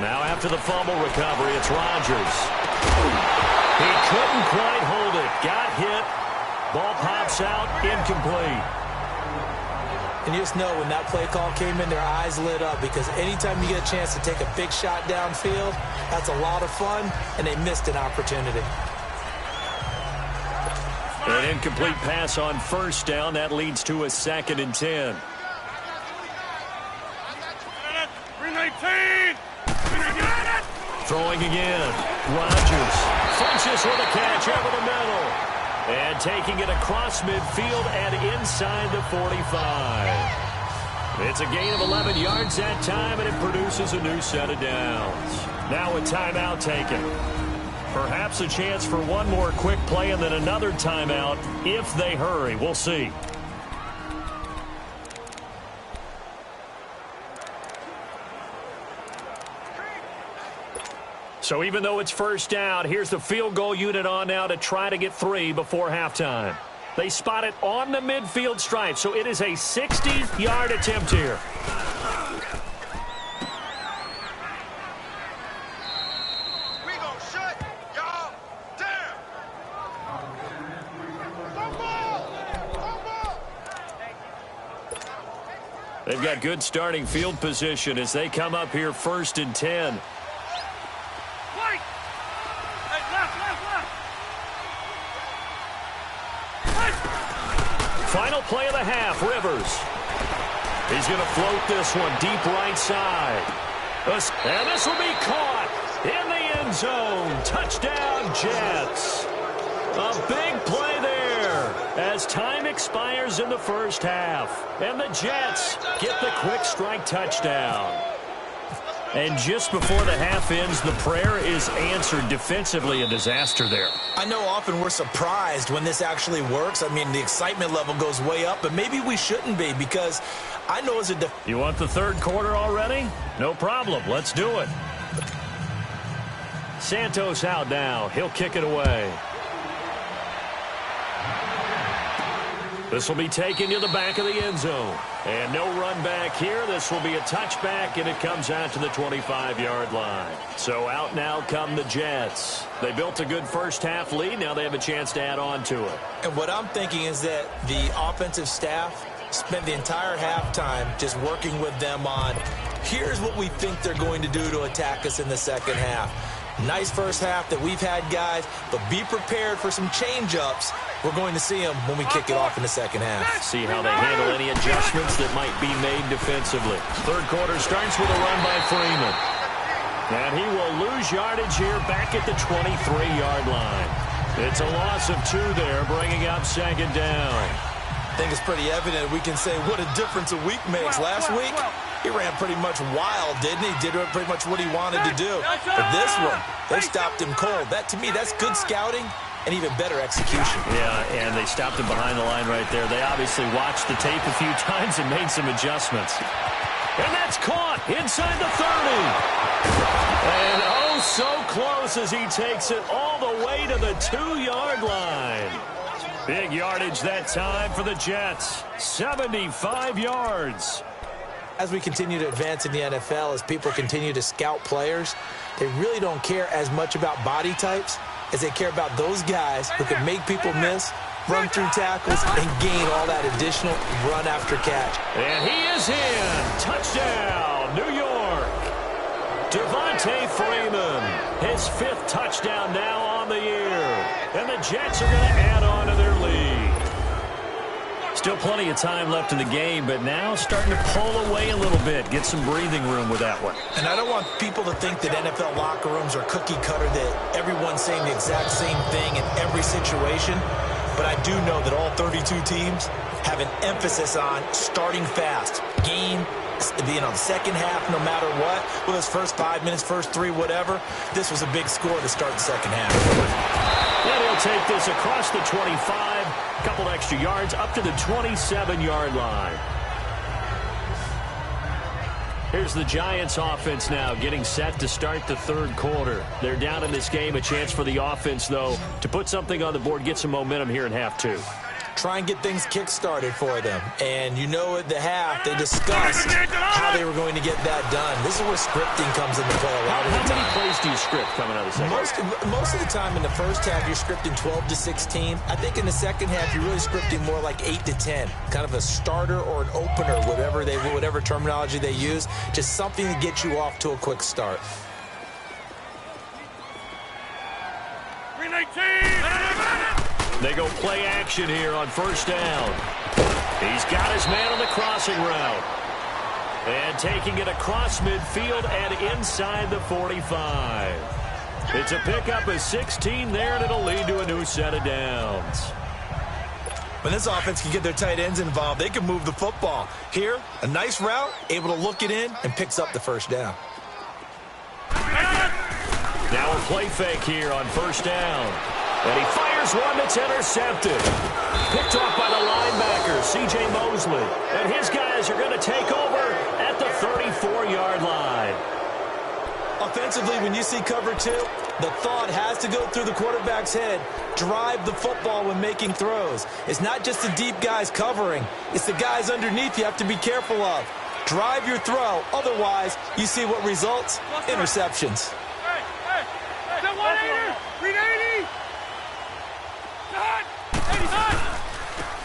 Now after the fumble recovery, it's Rodgers. He couldn't quite hold it. Got hit. Ball pops out. Incomplete. And you just know when that play call came in, their eyes lit up because anytime you get a chance to take a big shot downfield, that's a lot of fun, and they missed an opportunity. An incomplete pass on first down. That leads to a 2nd and 10. 319! Throwing again. Rodgers punches with a catch over the middle. And taking it across midfield and inside the 45. It's a gain of 11 yards that time, and it produces a new set of downs. Now a timeout taken. Perhaps a chance for one more quick play and then another timeout if they hurry. We'll see. So even though it's first down, here's the field goal unit on now to try to get 3 before halftime. They spot it on the midfield stripe, so it is a 60-yard attempt here. We gonna shut y'all down. They've got good starting field position as they come up here 1st and 10. Final play of the half, Rivers. He's going to float this one deep right side. And this will be caught in the end zone. Touchdown, Jets. A big play there as time expires in the first half. And the Jets get the quick strike touchdown. And just before the half ends, the prayer is answered. Defensively, a disaster there. I know often we're surprised when this actually works. I mean, the excitement level goes way up, but maybe we shouldn't be because I know as a... You want the third quarter already? No problem. Let's do it. Santos out now. He'll kick it away. This will be taken to the back of the end zone. And no run back here. This will be a touchback, and it comes out to the 25-yard line. So out now come the Jets. They built a good first-half lead. Now they have a chance to add on to it. And what I'm thinking is that the offensive staff spent the entire halftime just working with them on, here's what we think they're going to do to attack us in the second half. Nice first half that we've had, guys, but be prepared for some change-ups. We're going to see them when we kick it off in the second half. See how they handle any adjustments that might be made defensively. Third quarter starts with a run by Freeman. And he will lose yardage here back at the 23-yard line. It's a loss of 2 there, bringing up second down. I think it's pretty evident we can say what a difference a week makes. Last week, he ran pretty much wild, didn't he? Did pretty much what he wanted to do. But this one, they stopped him cold. That, to me, that's good scouting and even better execution. Yeah, and they stopped him behind the line right there. They obviously watched the tape a few times and made some adjustments. And that's caught inside the 30. And oh, so close as he takes it all the way to the 2-yard line. Big yardage that time for the Jets. 75 yards. As we continue to advance in the NFL, as people continue to scout players, they really don't care as much about body types. is they care about those guys who can make people miss, run through tackles, and gain all that additional run after catch. And he is in. Touchdown, New York. Devontae Freeman, his 5th touchdown now on the year. And the Jets are going to add on to their lead. Still plenty of time left in the game, but now starting to pull away a little bit. Get some breathing room with that one. And I don't want people to think that NFL locker rooms are cookie cutter, that everyone's saying the exact same thing in every situation. But I do know that all 32 teams have an emphasis on starting fast. Game, the second half, no matter what. Well, those first 5 minutes, first 3, whatever. This was a big score to start the second half. And he'll take this across the 25, a couple extra yards, up to the 27-yard line. Here's the Giants offense now getting set to start the 3rd quarter. They're down in this game. A chance for the offense, though, to put something on the board, get some momentum here in half 2. Try and get things kick-started for them. And you know at the half, they discussed how they were going to get that done. This is where scripting comes into play a lot of the time. How many plays do you script coming out of the second half? Most of the time in the first half, you're scripting 12 to 16. I think in the second half, you're really scripting more like 8 to 10. Kind of a starter or an opener, whatever terminology they use. Just something to get you off to a quick start. 319! They go play action here on first down. He's got his man on the crossing route. And taking it across midfield and inside the 45. It's a pickup of 16 there, and it'll lead to a new set of downs. When this offense can get their tight ends involved, they can move the football. Here, a nice route, able to look it in, and picks up the first down. Now a play fake here on first down. And he fires one that's intercepted. Picked off by the linebacker, C.J. Mosley. And his guys are going to take over at the 34-yard line. Offensively, when you see cover 2, the thought has to go through the quarterback's head. Drive the football when making throws. It's not just the deep guys covering. It's the guys underneath you have to be careful of. Drive your throw. Otherwise, you see what results? Interceptions.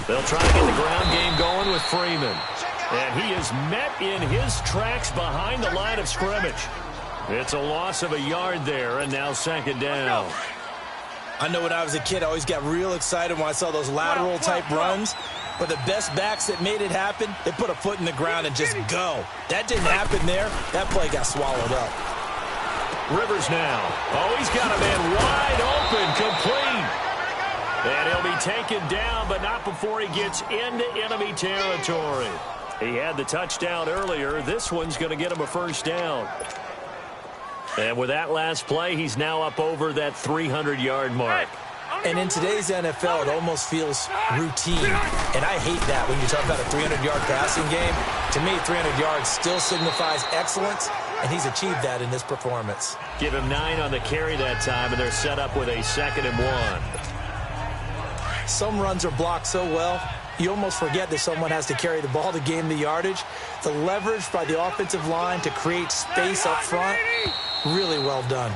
They'll try to get the ground game going with Freeman. And he is met in his tracks behind the line of scrimmage. It's a loss of a yard there, and now second down. I know when I was a kid, I always got real excited when I saw those lateral-type runs. But the best backs that made it happen, they put a foot in the ground and just go. That didn't happen there. That play got swallowed up. Rivers now. Oh, he's got a man wide open, complete. And he'll be taken down, but not before he gets into enemy territory. He had the touchdown earlier. This one's going to get him a first down. And with that last play, he's now up over that 300-yard mark. And in today's NFL, it almost feels routine. And I hate that when you talk about a 300-yard passing game. To me, 300 yards still signifies excellence, and he's achieved that in this performance. Give him 9 on the carry that time, and they're set up with a 2nd and 1. Some runs are blocked so well, you almost forget that someone has to carry the ball to gain the yardage. The leverage by the offensive line to create space up front, really well done.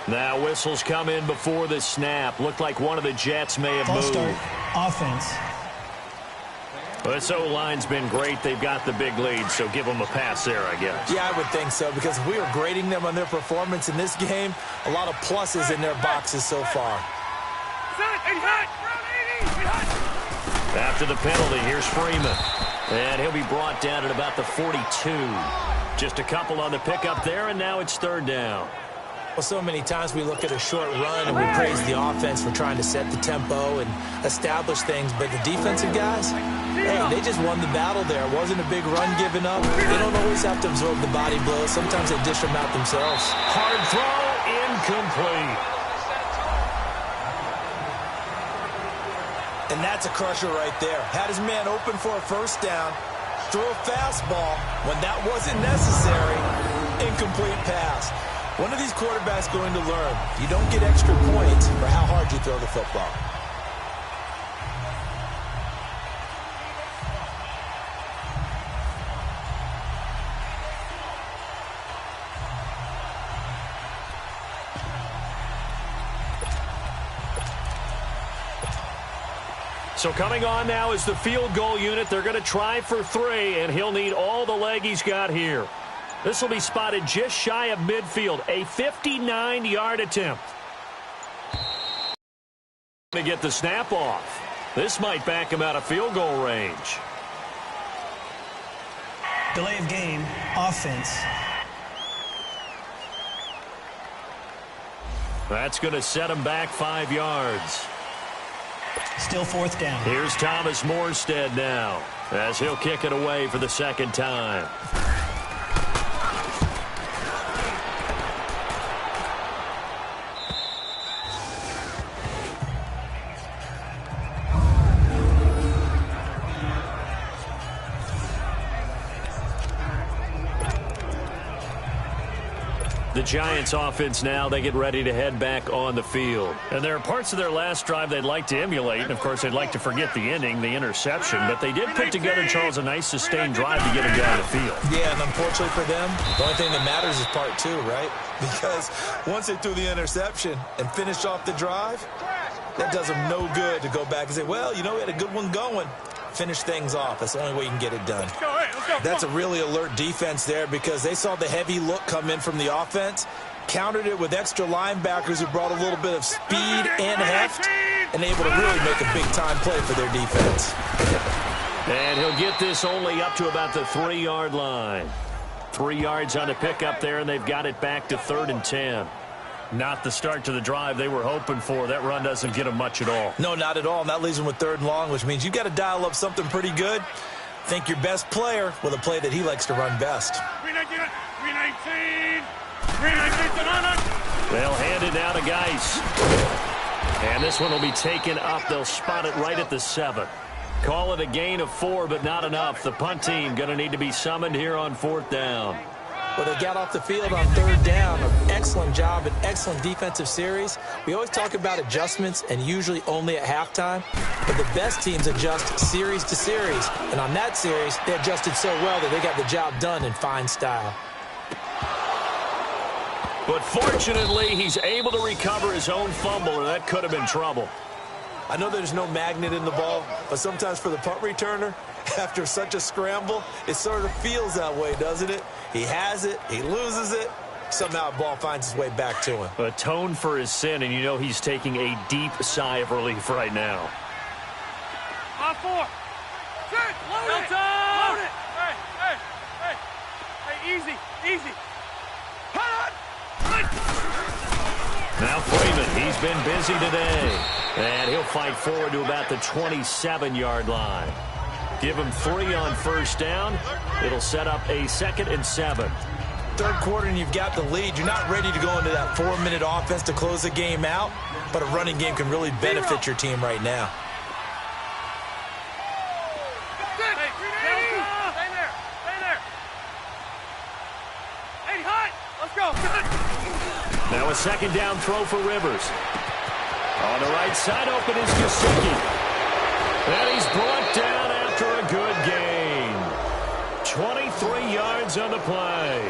Now whistles come in before the snap. Looked like one of the Jets may have moved. Start offense. Well, this O-line's been great. They've got the big lead, so give them a pass there, I guess. Yeah, I would think so, because if we were grading them on their performance in this game, a lot of pluses in their boxes so far. After the penalty, here's Freeman. And he'll be brought down at about the 42. Just a couple on the pickup there, and now it's 3rd down. Well, so many times we look at a short run and we praise the offense for trying to set the tempo and establish things, but the defensive guys, hey, they just won the battle there. It wasn't a big run given up. They don't always have to absorb the body blows. Sometimes they dish them out themselves. Hard throw, incomplete. And that's a crusher right there. Had his man open for a first down, threw a fastball when that wasn't necessary, incomplete pass. One of these quarterbacks going to learn, you don't get extra points for how hard you throw the football. So coming on now is the field goal unit. They're going to try for 3, and he'll need all the leg he's got here. This will be spotted just shy of midfield, a 59-yard attempt. To get the snap off. This might back him out of field goal range. Delay of game, offense. That's going to set him back 5 yards. Still 4th down. Here's Thomas Morstead now, as he'll kick it away for the second time. The Giants offense now, they get ready to head back on the field. And there are parts of their last drive they'd like to emulate. And, of course, they'd like to forget the ending, the interception. But they did put together, Charles, a nice sustained drive to get him down the field. Yeah, and unfortunately for them, the only thing that matters is part 2, right? Because once they threw the interception and finished off the drive, that does them no good to go back and say, well, you know, we had a good one going. Finish things off. That's the only way you can get it done. That's a really alert defense there because they saw the heavy look come in from the offense, countered it with extra linebackers who brought a little bit of speed and heft, and able to really make a big-time play for their defense. And he'll get this only up to about the 3-yard line. 3 yards on the pickup there, and they've got it back to 3rd and 10. Not the start to the drive they were hoping for. That run doesn't get them much at all. No, not at all. And that leaves them with 3rd and long, which means you've got to dial up something pretty good. Think your best player with a play that he likes to run best. 319. They'll hand it down to Geis. And this one will be taken up. They'll spot it right at the 7. Call it a gain of 4, but not enough. The punt team going to need to be summoned here on 4th down. Well, they got off the field on 3rd down. An excellent job, an excellent defensive series. We always talk about adjustments and usually only at halftime, but the best teams adjust series to series. And on that series, they adjusted so well that they got the job done in fine style. But fortunately, he's able to recover his own fumble, or that could have been trouble. I know there's no magnet in the ball, but sometimes for the punt returner, after such a scramble, it sort of feels that way, doesn't it? He has it, he loses it, somehow the ball finds its way back to him. Atoned for his sin, and you know he's taking a deep sigh of relief right now. On 4. Sit. Load it. Load it. Hey, easy. Now Freeman, he's been busy today. And he'll fight forward to about the 27-yard line. Give him 3 on 1st down. It'll set up a 2nd and 7. 3rd quarter and you've got the lead. You're not ready to go into that 4-minute offense to close the game out, but a running game can really benefit your team right now. Stay there. Hey, hot. Let's go. Now a 2nd down throw for Rivers. On the right side, open is Gesicki. And he's brought down after a good gain. 23 yards on the play.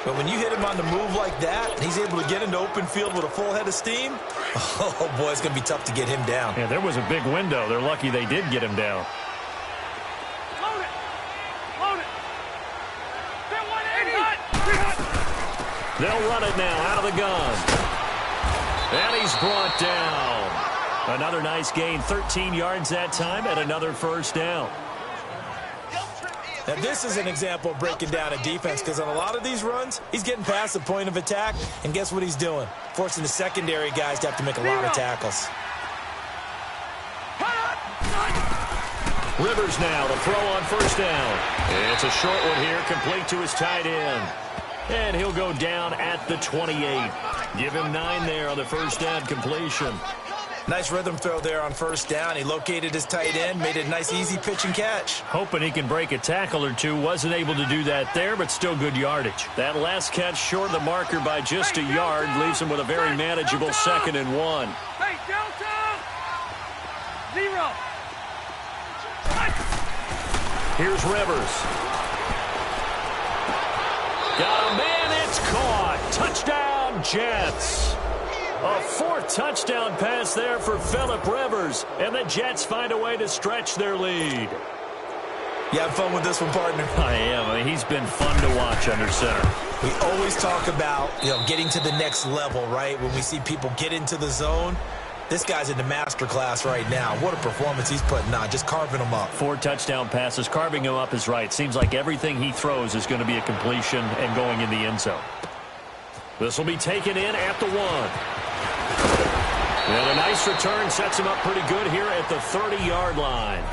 But when you hit him on the move like that, and he's able to get into open field with a full head of steam, oh, boy, it's going to be tough to get him down. Yeah, there was a big window. They're lucky they did get him down. Load it. They'll run it now out of the gun. And he's brought down. Another nice gain, 13 yards that time, and another 1st down. Now, this is an example of breaking down a defense because on a lot of these runs, he's getting past the point of attack, and guess what he's doing? Forcing the secondary guys to have to make a lot of tackles. Rivers now to throw on 1st down. It's a short one here, complete to his tight end. And he'll go down at the 28. Give him 9 there on the 1st down completion. Nice rhythm throw there on 1st down. He located his tight end, made it a nice, easy pitch and catch. Hoping he can break a tackle or two. Wasn't able to do that there, but still good yardage. That last catch short of the marker by just a yard leaves him with a very manageable 2nd and 1. Hey, Delta! 0. Here's Rivers. Got a man, it's caught. Touchdown, Jets. A fourth touchdown pass there for Phillip Rivers, and the Jets find a way to stretch their lead. You have fun with this one, partner? I am. I mean, he's been fun to watch under center. We always talk about, getting to the next level, right? When we see people get into the zone, this guy's in the master class right now. What a performance he's putting on, just carving them up. 4 touchdown passes. Carving him up is right. Seems like everything he throws is going to be a completion and going in the end zone. This will be taken in at the 1. And a nice return sets him up pretty good here at the 30-yard line.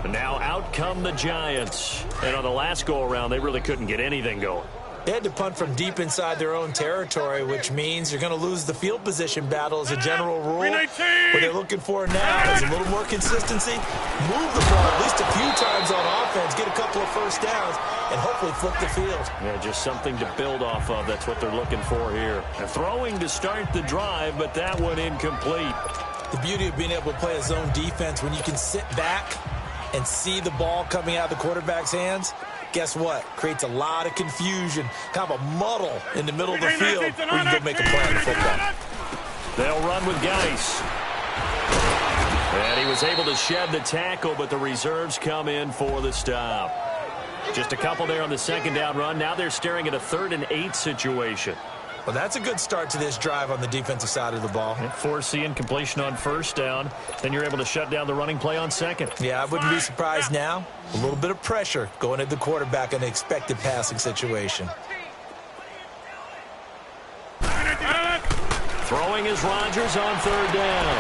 And now out come the Giants. And on the last go-around, they really couldn't get anything going. They had to punt from deep inside their own territory, which means you're going to lose the field position battle as a general rule. What they're looking for now is a little more consistency, move the ball at least a few times on offense, get a couple of first downs, and hopefully flip the field. Yeah, just something to build off of. That's what they're looking for here. And throwing to start the drive, but that one incomplete. The beauty of being able to play a zone defense when you can sit back and see the ball coming out of the quarterback's hands, guess what? Creates a lot of confusion, kind of a muddle in the middle of the field where you can go make a play on the football. They'll run with Geis. And he was able to shed the tackle, but the reserves come in for the stop. Just a couple there on the second down run. Now they're staring at a 3rd and 8 situation. Well, that's a good start to this drive on the defensive side of the ball. Forcing completion on first down. Then you're able to shut down the running play on second. Yeah, I wouldn't be surprised now. A little bit of pressure going at the quarterback in the expected passing situation. Throwing is Rodgers on 3rd down.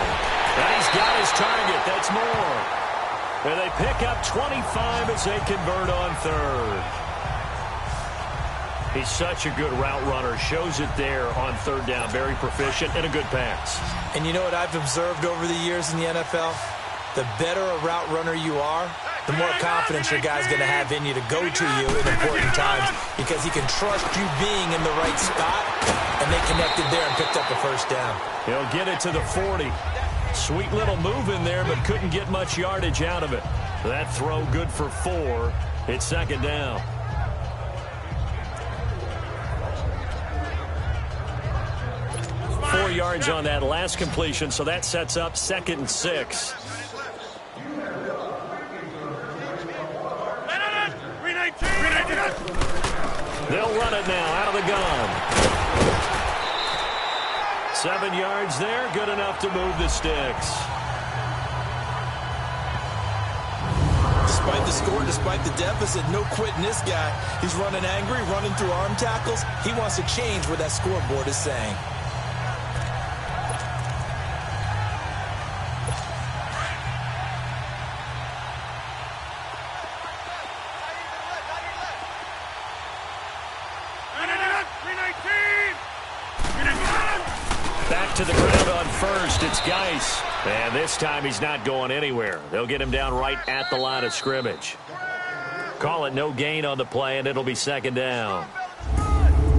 And he's got his target. That's Moore. And they pick up 25 as they convert on 3rd. He's such a good route runner. Shows it there on 3rd down. Very proficient and a good pass. And you know what I've observed over the years in the NFL? The better a route runner you are, the more confidence your guy's going to have in you to go to you in important times because he can trust you being in the right spot, and they connected there and picked up a first down. He'll get it to the 40. Sweet little move in there, but couldn't get much yardage out of it. That throw good for 4. It's 2nd down. 4 yards on that last completion, so that sets up 2nd and 6. They'll run it now out of the gun. 7 yards there, good enough to move the sticks. Despite the score, despite the deficit, no quitting this guy. He's running angry, running through arm tackles. He wants to change what that scoreboard is saying. Back to the ground on first. It's Geis. And this time he's not going anywhere. They'll get him down right at the line of scrimmage. Call it no gain on the play, and it'll be 2nd down.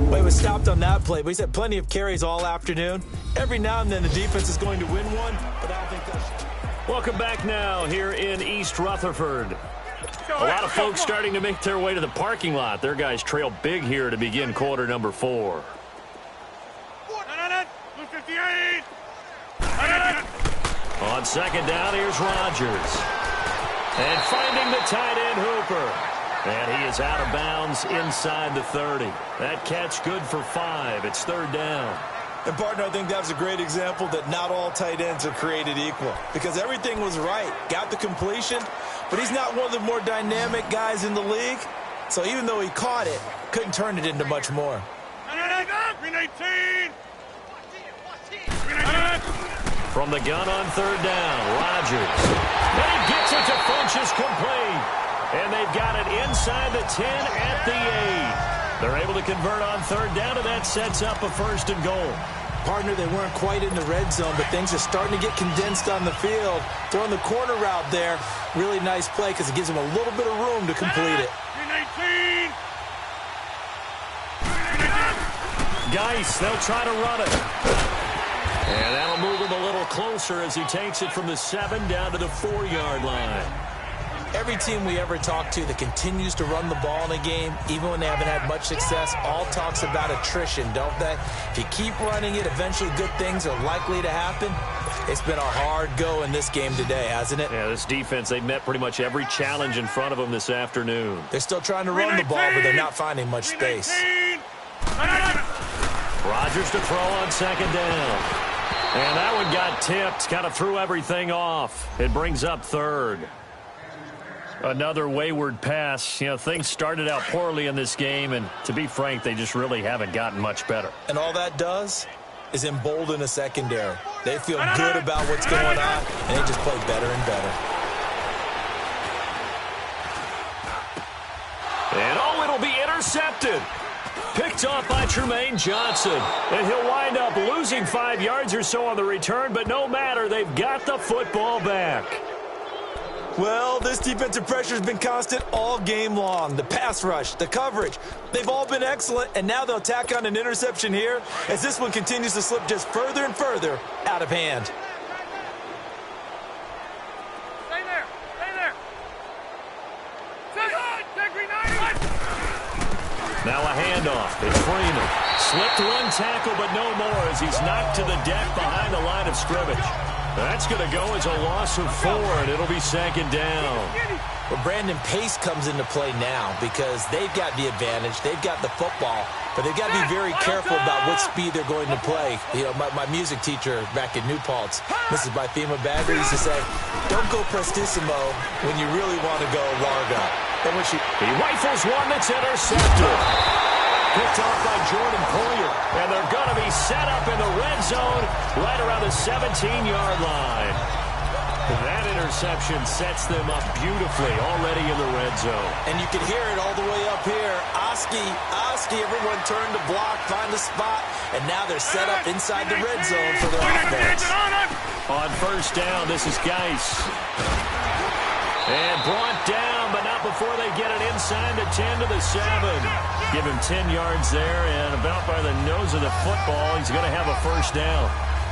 Well, he was stopped on that play, but he's had plenty of carries all afternoon. Every now and then the defense is going to win one, but I don't think that's... Welcome back now here in East Rutherford. A lot of folks starting to make their way to the parking lot. Their guys trail big here to begin quarter number 4. On 2nd down, here's Rodgers. And finding the tight end, Hooper. And he is out of bounds inside the 30. That catch good for 5. It's 3rd down. And, partner, I think that's a great example that not all tight ends are created equal. Because everything was right. Got the completion, but he's not one of the more dynamic guys in the league. So even though he caught it, couldn't turn it into much more. From the gun on 3rd down, Rodgers. And he gets it to Funchess complete. And they've got it inside the 10 at the 8. They're able to convert on 3rd down, and that sets up a 1st and goal. Partner, they weren't quite in the red zone, but things are starting to get condensed on the field. Throwing the corner route there, really nice play because it gives them a little bit of room to complete it. Geis, they'll try to run it. And that'll move him a little closer as he takes it from the 7 down to the 4-yard line. Every team we ever talk to that continues to run the ball in a game, even when they haven't had much success, all talks about attrition, don't they? If you keep running it, eventually good things are likely to happen. It's been a hard go in this game today, hasn't it? Yeah, this defense, they've met pretty much every challenge in front of them this afternoon. They're still trying to run the ball, but they're not finding much space. Rodgers to throw on second down. And that one got tipped, kind of threw everything off. It brings up third. Another wayward pass. You know, things started out poorly in this game, and to be frank, they just really haven't gotten much better. And all that does is embolden a secondary. They feel good about what's going on, and they just play better and better. And oh, it'll be intercepted. Picked off by Trumaine Johnson. And he'll wind up losing 5 yards or so on the return, but no matter, they've got the football back. Well, this defensive pressure has been constant all game long. The pass rush, the coverage, they've all been excellent, and now they'll tack on an interception here as this one continues to slip just further and further out of hand. Stay there. Stay there. Now a handoff. It's Freeman. Slipped one tackle, but no more as he's knocked to the deck behind the line of scrimmage. That's going to go as a loss of 4, and it'll be second down. Well, Brandon, pace comes into play now because they've got the advantage. They've got the football, but they've got to be very careful about what speed they're going to play. You know, my music teacher back in New Paltz, Mrs. Bythema Bagger, used to say, don't go prestissimo when you really want to go largo. And when he rifles one that's intercepted. Picked off by Jordan Poyer, and they're going to be set up in the red zone right around the 17-yard line. That interception sets them up beautifully already in the red zone. And you can hear it all the way up here. Oski, everyone turned to block, find the spot, and now they're set up inside the red zone for their offense. On first down, this is Geis. And brought down, but not before they get it inside the 10 to the 7. Give him 10 yards there, and about by the nose of the football, he's going to have a first down.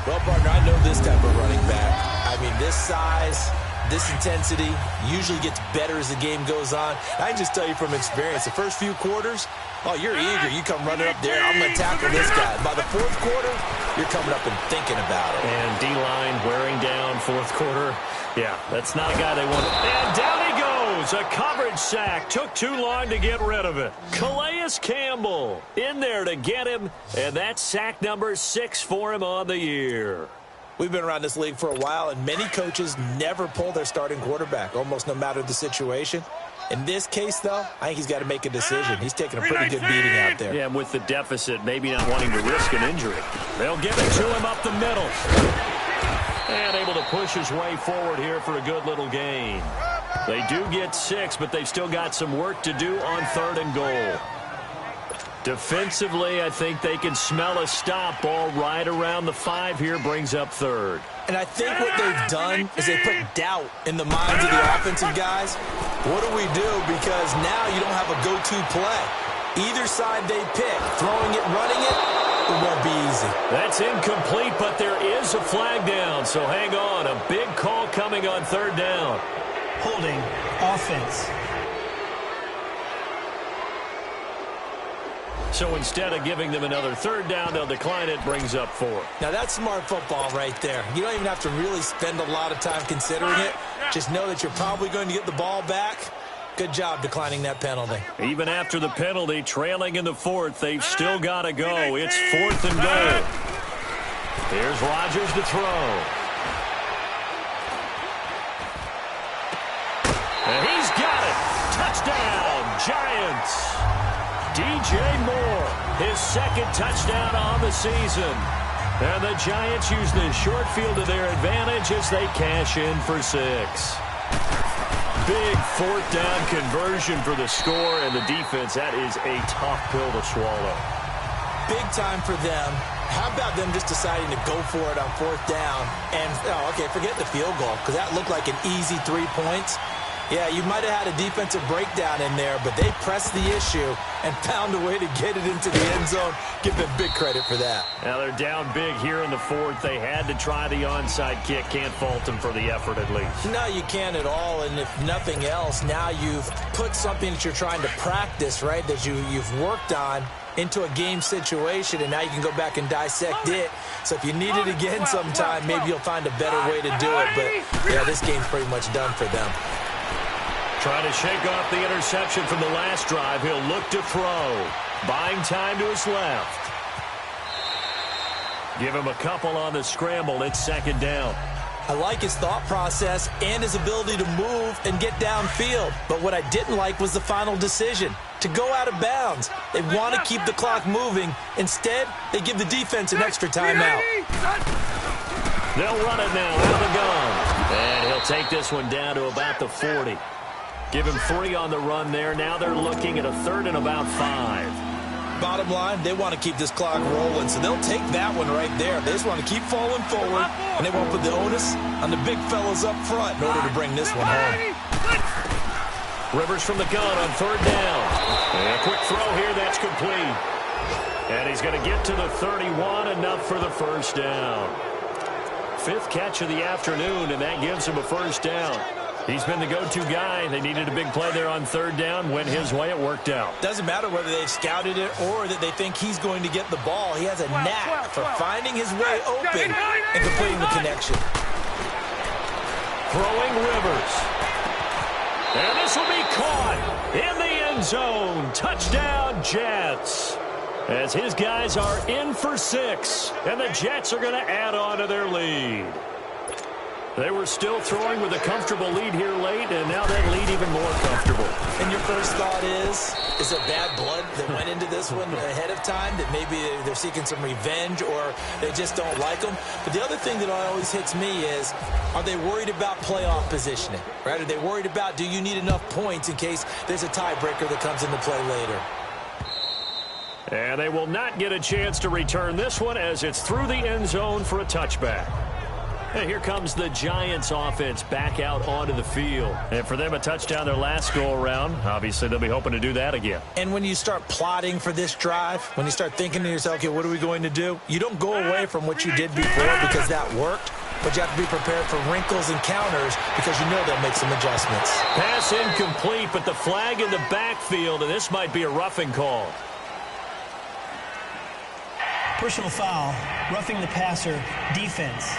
Well, partner, I know this type of running back. I mean, this size, this intensity usually gets better as the game goes on. I can just tell you from experience, the first few quarters, oh, you're eager. You come running up there, I'm going to tackle this guy. By the fourth quarter, you're coming up and thinking about it. And D-line wearing down fourth quarter. Yeah, that's not a guy they want. And down he goes. A coverage sack. Took too long to get rid of it. Calais Campbell in there to get him. And that's sack number 6 for him on the year. We've been around this league for a while, and many coaches never pull their starting quarterback, almost no matter the situation. In this case, though, I think he's got to make a decision. He's taking a pretty good beating out there. Yeah, and with the deficit, maybe not wanting to risk an injury. They'll give it to him up the middle. And able to push his way forward here for a good little gain. They do get 6, but they've still got some work to do on 3rd and goal. Defensively, I think they can smell a stop ball right around the 5 here, brings up 3rd. And I think what they've done is they put doubt in the minds of the offensive guys. What do we do? Because now you don't have a go-to play. Either side they pick, throwing it, running it, it won't be easy. That's incomplete, but there is a flag down, so hang on. A big call coming on 3rd down. Holding offense. So instead of giving them another 3rd down, they'll decline it, brings up 4. Now that's smart football right there. You don't even have to really spend a lot of time considering it. Just know that you're probably going to get the ball back. Good job declining that penalty. Even after the penalty, trailing in the 4th, they've still got to go. It's 4th and goal. Here's Rodgers to throw. And he's got it. Touchdown, Giants. DJ Moore, his 2nd touchdown on the season. And the Giants use the short field to their advantage as they cash in for 6. Big 4th down conversion for the score, and the defense, that is a tough pill to swallow. Big time for them. How about them just deciding to go for it on 4th down? And, oh, okay, forget the field goal, because that looked like an easy 3 points. Yeah, you might have had a defensive breakdown in there, but they pressed the issue and found a way to get it into the end zone. Give them big credit for that. Now they're down big here in the fourth. They had to try the onside kick. Can't fault them for the effort at least. No, you can't at all. And if nothing else, now you've put something that you're trying to practice, right, that you've worked on into a game situation, and now you can go back and dissect it. So if you need it again sometime, maybe you'll find a better way to do it. But, yeah, this game's pretty much done for them. Trying to shake off the interception from the last drive. He'll look to throw. Buying time to his left. Give him a couple on the scramble. It's second down. I like his thought process and his ability to move and get downfield. But what I didn't like was the final decision, to go out of bounds. They want to keep the clock moving. Instead, they give the defense an extra timeout. They'll run it now out of the gun. And he'll take this one down to about the 40. Give him 3 on the run there. Now they're looking at a 3rd and about 5. Bottom line, they want to keep this clock rolling, so they'll take that one right there. They just want to keep falling forward, and they won't put the onus on the big fellas up front in order to bring this one home. Rivers from the gun on 3rd down. And a quick throw here, that's complete. And he's going to get to the 31, enough for the first down. 5th catch of the afternoon, and that gives him a first down. He's been the go-to guy. They needed a big play there on 3rd down. Went his way. It worked out. Doesn't matter whether they've scouted it or that they think he's going to get the ball. He has a knack for finding his way open and completing the connection. Throwing Rivers. And this will be caught in the end zone. Touchdown, Jets. As his guys are in for 6. And the Jets are going to add on to their lead. They were still throwing with a comfortable lead here late, and now that lead even more comfortable. And your first thought is there bad blood that went into this one ahead of time, that maybe they're seeking some revenge or they just don't like them? But the other thing that always hits me is, are they worried about playoff positioning? Right? Are they worried about, do you need enough points in case there's a tiebreaker that comes into play later? And they will not get a chance to return this one as it's through the end zone for a touchback. And here comes the Giants offense back out onto the field. And for them, a touchdown their last go-around. Obviously, they'll be hoping to do that again. And when you start plotting for this drive, when you start thinking to yourself, okay, what are we going to do? You don't go away from what you did before because that worked, but you have to be prepared for wrinkles and counters because you know they'll make some adjustments. Pass incomplete, but the flag in the backfield, and this might be a roughing call. Personal foul, roughing the passer, defense.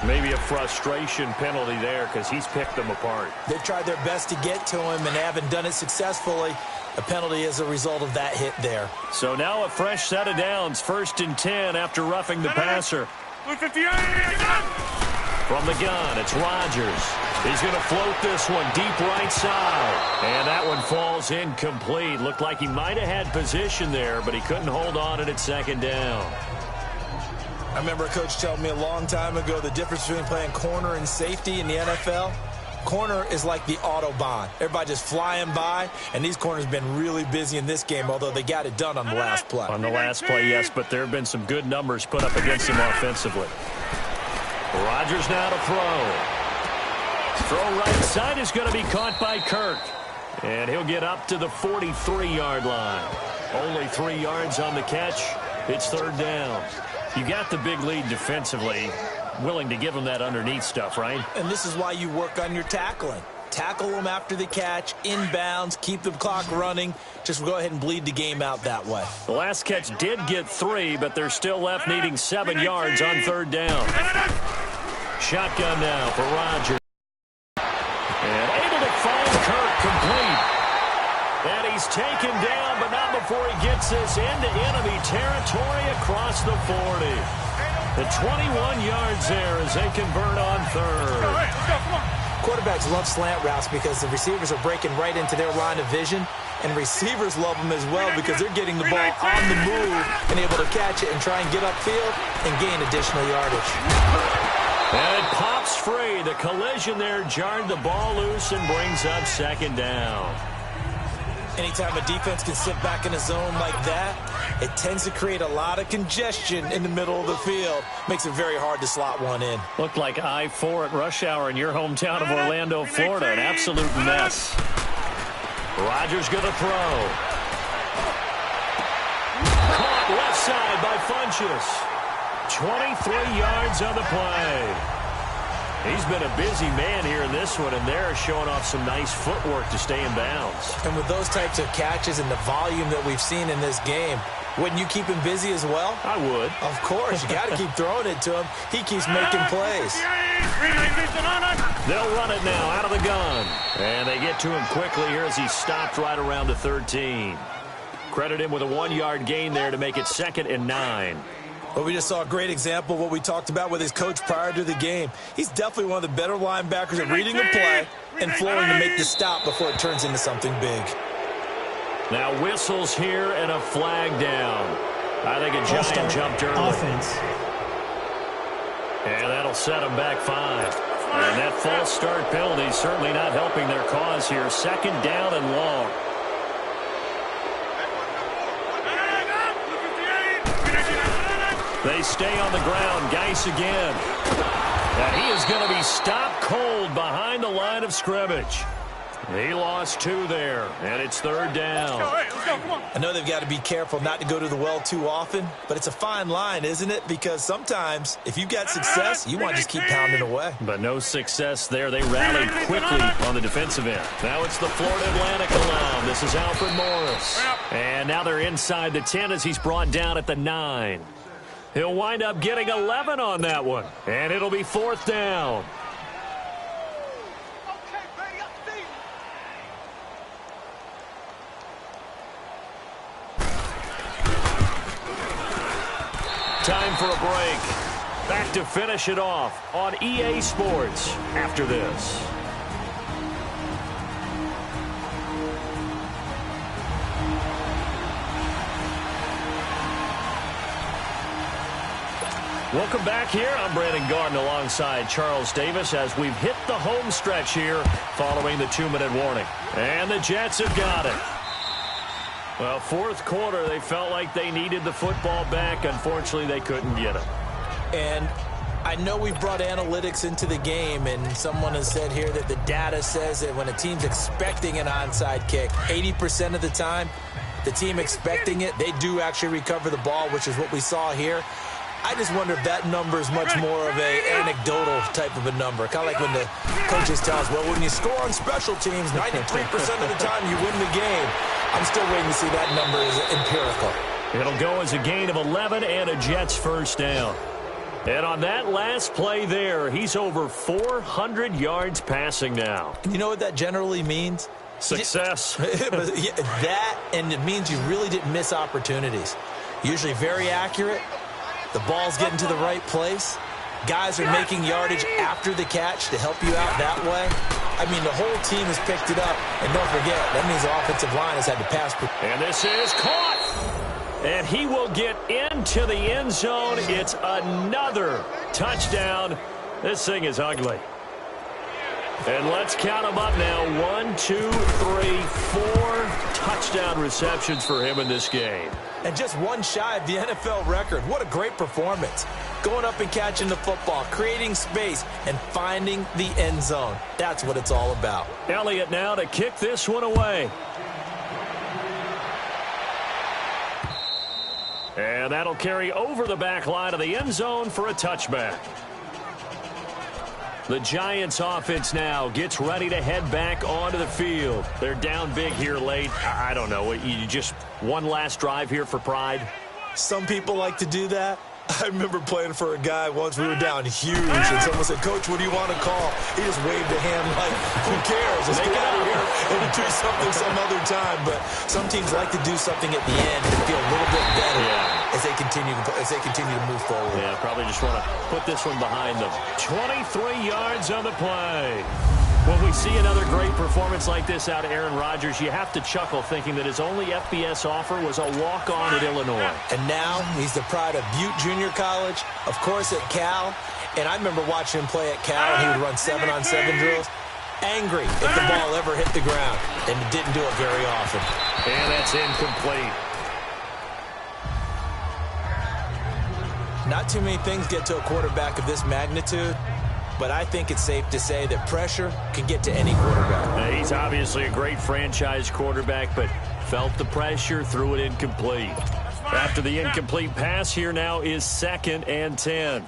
Maybe a frustration penalty there because he's picked them apart. They've tried their best to get to him and haven't done it successfully. A penalty as a result of that hit there. So now a fresh set of downs. 1st and 10 after roughing the passer. From the gun, it's Rodgers. He's going to float this one deep right side. And that one falls incomplete. Looked like he might have had position there, but he couldn't hold on it at 2nd down. I remember a coach telling me a long time ago the difference between playing corner and safety in the NFL. Corner is like the Autobahn. Everybody just flying by, and these corners have been really busy in this game, although they got it done on the last play. On the last play, yes, but there have been some good numbers put up against him offensively. Rodgers now to throw. Throw right side is going to be caught by Kirk. And he'll get up to the 43-yard line. Only 3 yards on the catch. It's 3rd down. You got the big lead defensively, willing to give them that underneath stuff, right? And this is why you work on your tackling. Tackle them after the catch, inbounds, keep the clock running. Just go ahead and bleed the game out that way. The last catch did get 3, but they're still left needing 7 yards on 3rd down. Shotgun now for Rodgers. And able to find Kirk complete. And he's taken down, but not before he gets this into enemy territory across the 40. The 21 yards there as they convert on 3rd. Quarterbacks love slant routes because the receivers are breaking right into their line of vision, and receivers love them as well because they're getting the ball on the move and able to catch it and try and get upfield and gain additional yardage. And it pops free. The collision there jarred the ball loose and brings up 2nd down. Anytime a defense can sit back in a zone like that, it tends to create a lot of congestion in the middle of the field. Makes it very hard to slot one in. Looked like I-4 at rush hour in your hometown of Orlando, Florida. An absolute mess. Rodgers going to throw. Caught left side by Funchess. 23 yards on the play. He's been a busy man here in this one, and they're showing off some nice footwork to stay in bounds. And with those types of catches and the volume that we've seen in this game, wouldn't you keep him busy as well? I would. Of course. You got to keep throwing it to him. He keeps making plays. They'll run it now out of the gun. And they get to him quickly here as he's stopped right around the 13. Credit him with a 1-yard gain there to make it 2nd and 9. Well, we just saw a great example of what we talked about with his coach prior to the game. He's definitely one of the better linebackers at reading a play and flowing to make the stop before it turns into something big. Now whistles here and a flag down. I think a giant jumped early. Offense. And that'll set them back 5. And that false start penalty is certainly not helping their cause here. 2nd down and long. They stay on the ground. Geis again. And he is going to be stopped cold behind the line of scrimmage. He lost 2 there, and it's 3rd down. I know they've got to be careful not to go to the well too often, but it's a fine line, isn't it? Because sometimes, if you've got success, you want to just keep pounding away. But no success there. They rallied quickly on the defensive end. Now it's the Florida Atlantic alum. This is Alfred Morris. And now they're inside the 10 as he's brought down at the 9. He'll wind up getting 11 on that one. And it'll be 4th down. Time for a break. Back to finish it off on EA Sports after this. Welcome back here. I'm Brandon Garden alongside Charles Davis as we've hit the home stretch here following the 2-minute warning. And the Jets have got it. Well, 4th quarter, they felt like they needed the football back. Unfortunately, they couldn't get it. And I know we've brought analytics into the game, and someone has said here that the data says that when a team's expecting an onside kick, 80% of the time, the team expecting it, they do actually recover the ball, which is what we saw here. I just wonder if that number is much more of an anecdotal type of a number. Kind of like when the coaches tell us, well, when you score on special teams, 93% of the time you win the game. I'm still waiting to see that number is empirical. It'll go as a gain of 11 and a Jets 1st down. And on that last play there, he's over 400 yards passing now. You know what that generally means? Success. That, and it means you really didn't miss opportunities. Usually very accurate. The ball's getting to the right place. Guys are making yardage after the catch to help you out that way. I mean, the whole team has picked it up. And don't forget, that means the offensive line has had to pass. And this is caught. And he will get into the end zone. It's another touchdown. This thing is ugly. And let's count them up now. 1, 2, 3, 4 touchdown receptions for him in this game. And just one shy of the NFL record. What a great performance. Going up and catching the football, creating space, and finding the end zone. That's what it's all about. Elliott now to kick this one away. And that'll carry over the back line of the end zone for a touchback. The Giants offense now gets ready to head back onto the field. They're down big here late. I don't know. You just one last drive here for pride? Some people like to do that. I remember playing for a guy once. We were down huge, and someone said, Coach, what do you want to call? He just waved a hand like, who cares? Let's get out of here and do something some other time. But some teams like to do something at the end to feel a little bit better as they continue to move forward. Yeah, probably just want to put this one behind them. 23 yards on the play. When we see another great performance like this out of Aaron Rodgers, you have to chuckle thinking that his only FBS offer was a walk-on at Illinois. And now he's the pride of Butte Junior College, of course at Cal. And I remember watching him play at Cal, and he would run 7-on-7 drills. Angry if the ball ever hit the ground, and didn't do it very often. And that's incomplete. Not too many things get to a quarterback of this magnitude, but I think it's safe to say that pressure can get to any quarterback. Now, he's obviously a great franchise quarterback, but felt the pressure, threw it incomplete. After the incomplete pass, here now is 2nd and 10.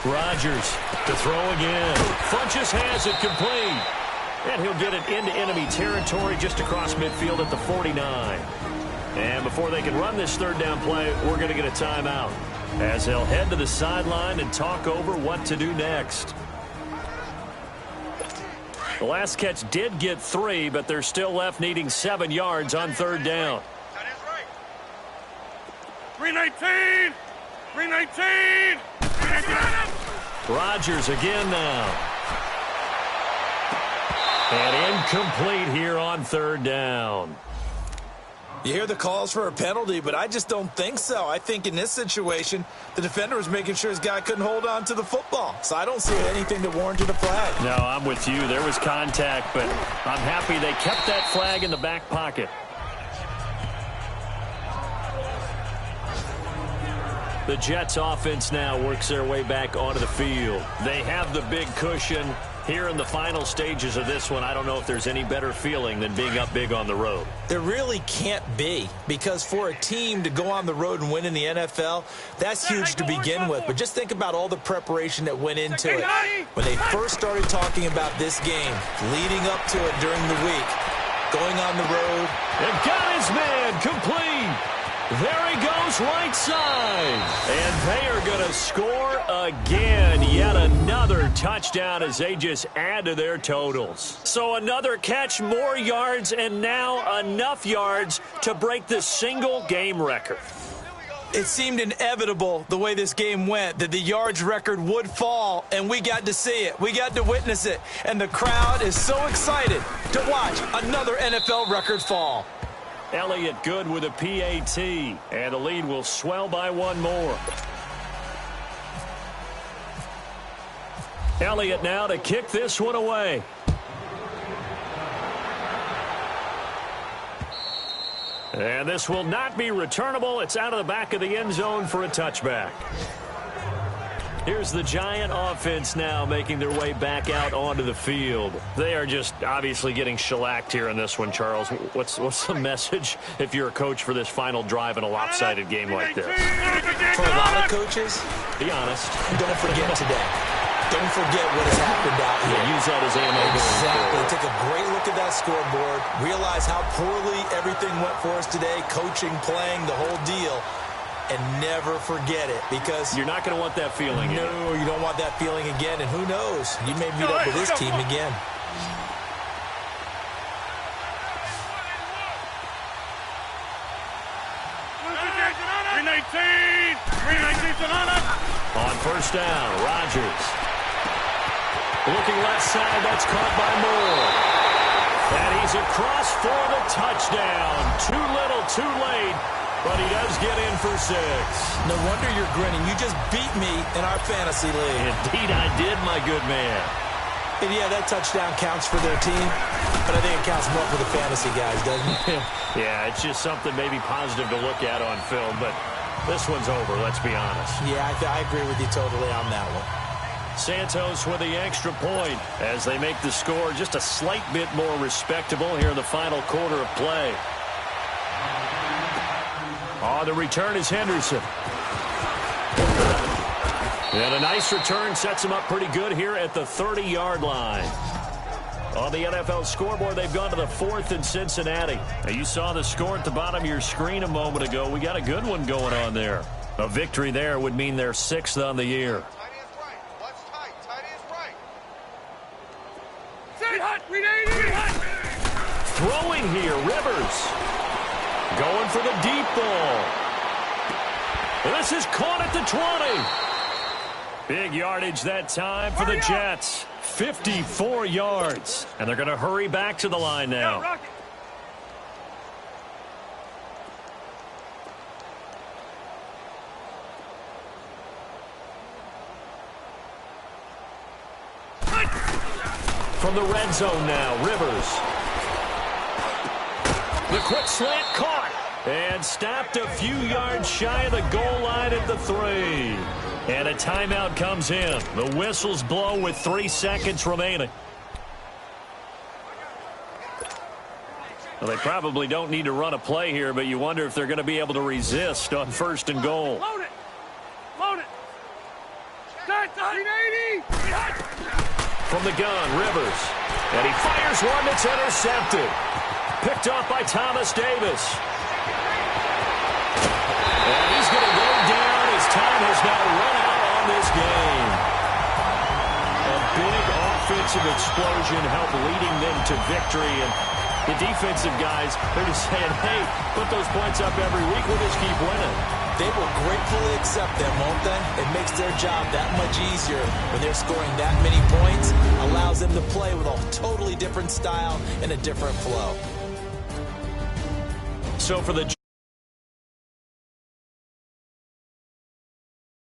Rodgers to throw again. Funchess has it complete. And he'll get it into enemy territory just across midfield at the 49. And before they can run this 3rd down play, we're going to get a timeout, as they'll head to the sideline and talk over what to do next. The last catch did get 3, but they're still left needing 7 yards on 3rd down. 319! 319! Rodgers again now. And incomplete here on 3rd down. You hear the calls for a penalty, but I just don't think so. I think in this situation, the defender was making sure his guy couldn't hold on to the football. So I don't see anything that warranted a flag. No, I'm with you. There was contact, but I'm happy they kept that flag in the back pocket. The Jets offense now works their way back onto the field. They have the big cushion. Here in the final stages of this one, I don't know if there's any better feeling than being up big on the road. There really can't be, because for a team to go on the road and win in the NFL, that's huge to begin with. But just think about all the preparation that went into it. When they first started talking about this game, leading up to it during the week, going on the road. And got his man complete. There he goes, right side. And they are going to score again. Yet another touchdown as they just add to their totals. So another catch, more yards, and now enough yards to break the single game record. It seemed inevitable the way this game went that the yards record would fall, and we got to see it. We got to witness it. And the crowd is so excited to watch another NFL record fall. Elliott good with a PAT, and the lead will swell by 1 more. Elliott now to kick this one away. And this will not be returnable. It's out of the back of the end zone for a touchback. Here's the Giant offense now making their way back out onto the field. They are just obviously getting shellacked here in this one, Charles. What's the message if you're a coach for this final drive in a lopsided game like this? For a lot of coaches, be honest. Don't forget today. Don't forget what has happened out here. Yeah, use that as ammo. Exactly. Take a great look at that scoreboard. Realize how poorly everything went for us today. Coaching, playing, the whole deal. And never forget it, because you're not going to want that feeling. No, you don't want that feeling again. And who knows? You may meet up with this team again. On 1st down, Rodgers. Looking left side, that's caught by Moore. And he's across for the touchdown. Too little, too late. But he does get in for 6. No wonder you're grinning. You just beat me in our fantasy league. Indeed I did, my good man. And yeah, that touchdown counts for their team, but I think it counts more for the fantasy guys, doesn't it? Yeah, it's just something maybe positive to look at on film, but this one's over, let's be honest. Yeah, I agree with you totally on that one. Santos with the extra point as they make the score just a slight bit more respectable here in the final quarter of play. On the return is Henderson. And a nice return sets him up pretty good here at the 30-yard line. On the NFL scoreboard, they've gone to the 4th in Cincinnati. Now, you saw the score at the bottom of your screen a moment ago. We got a good one going on there. A victory there would mean they're 6th on the year. Throwing here, Rivers. Going for the deep ball. This is caught at the 20. Big yardage that time for the Jets. 54 yards. And they're going to hurry back to the line now. From the red zone now, Rivers. The quick slant caught. And stopped a few yards shy of the goal line at the 3. And a timeout comes in. The whistles blow with 3 seconds remaining. Well, they probably don't need to run a play here, but you wonder if they're going to be able to resist on 1st and goal. Load it. Load it. Start 380. From the gun, Rivers. And he fires one that's intercepted. Picked off by Thomas Davis. And he's going to go down. His time has now run out on this game. A big offensive explosion helped leading them to victory. And the defensive guys, they're just saying, hey, put those points up every week. We'll just keep winning. They will gratefully accept them, won't they? It makes their job that much easier when they're scoring that many points. Allows them to play with a totally different style and a different flow. So for the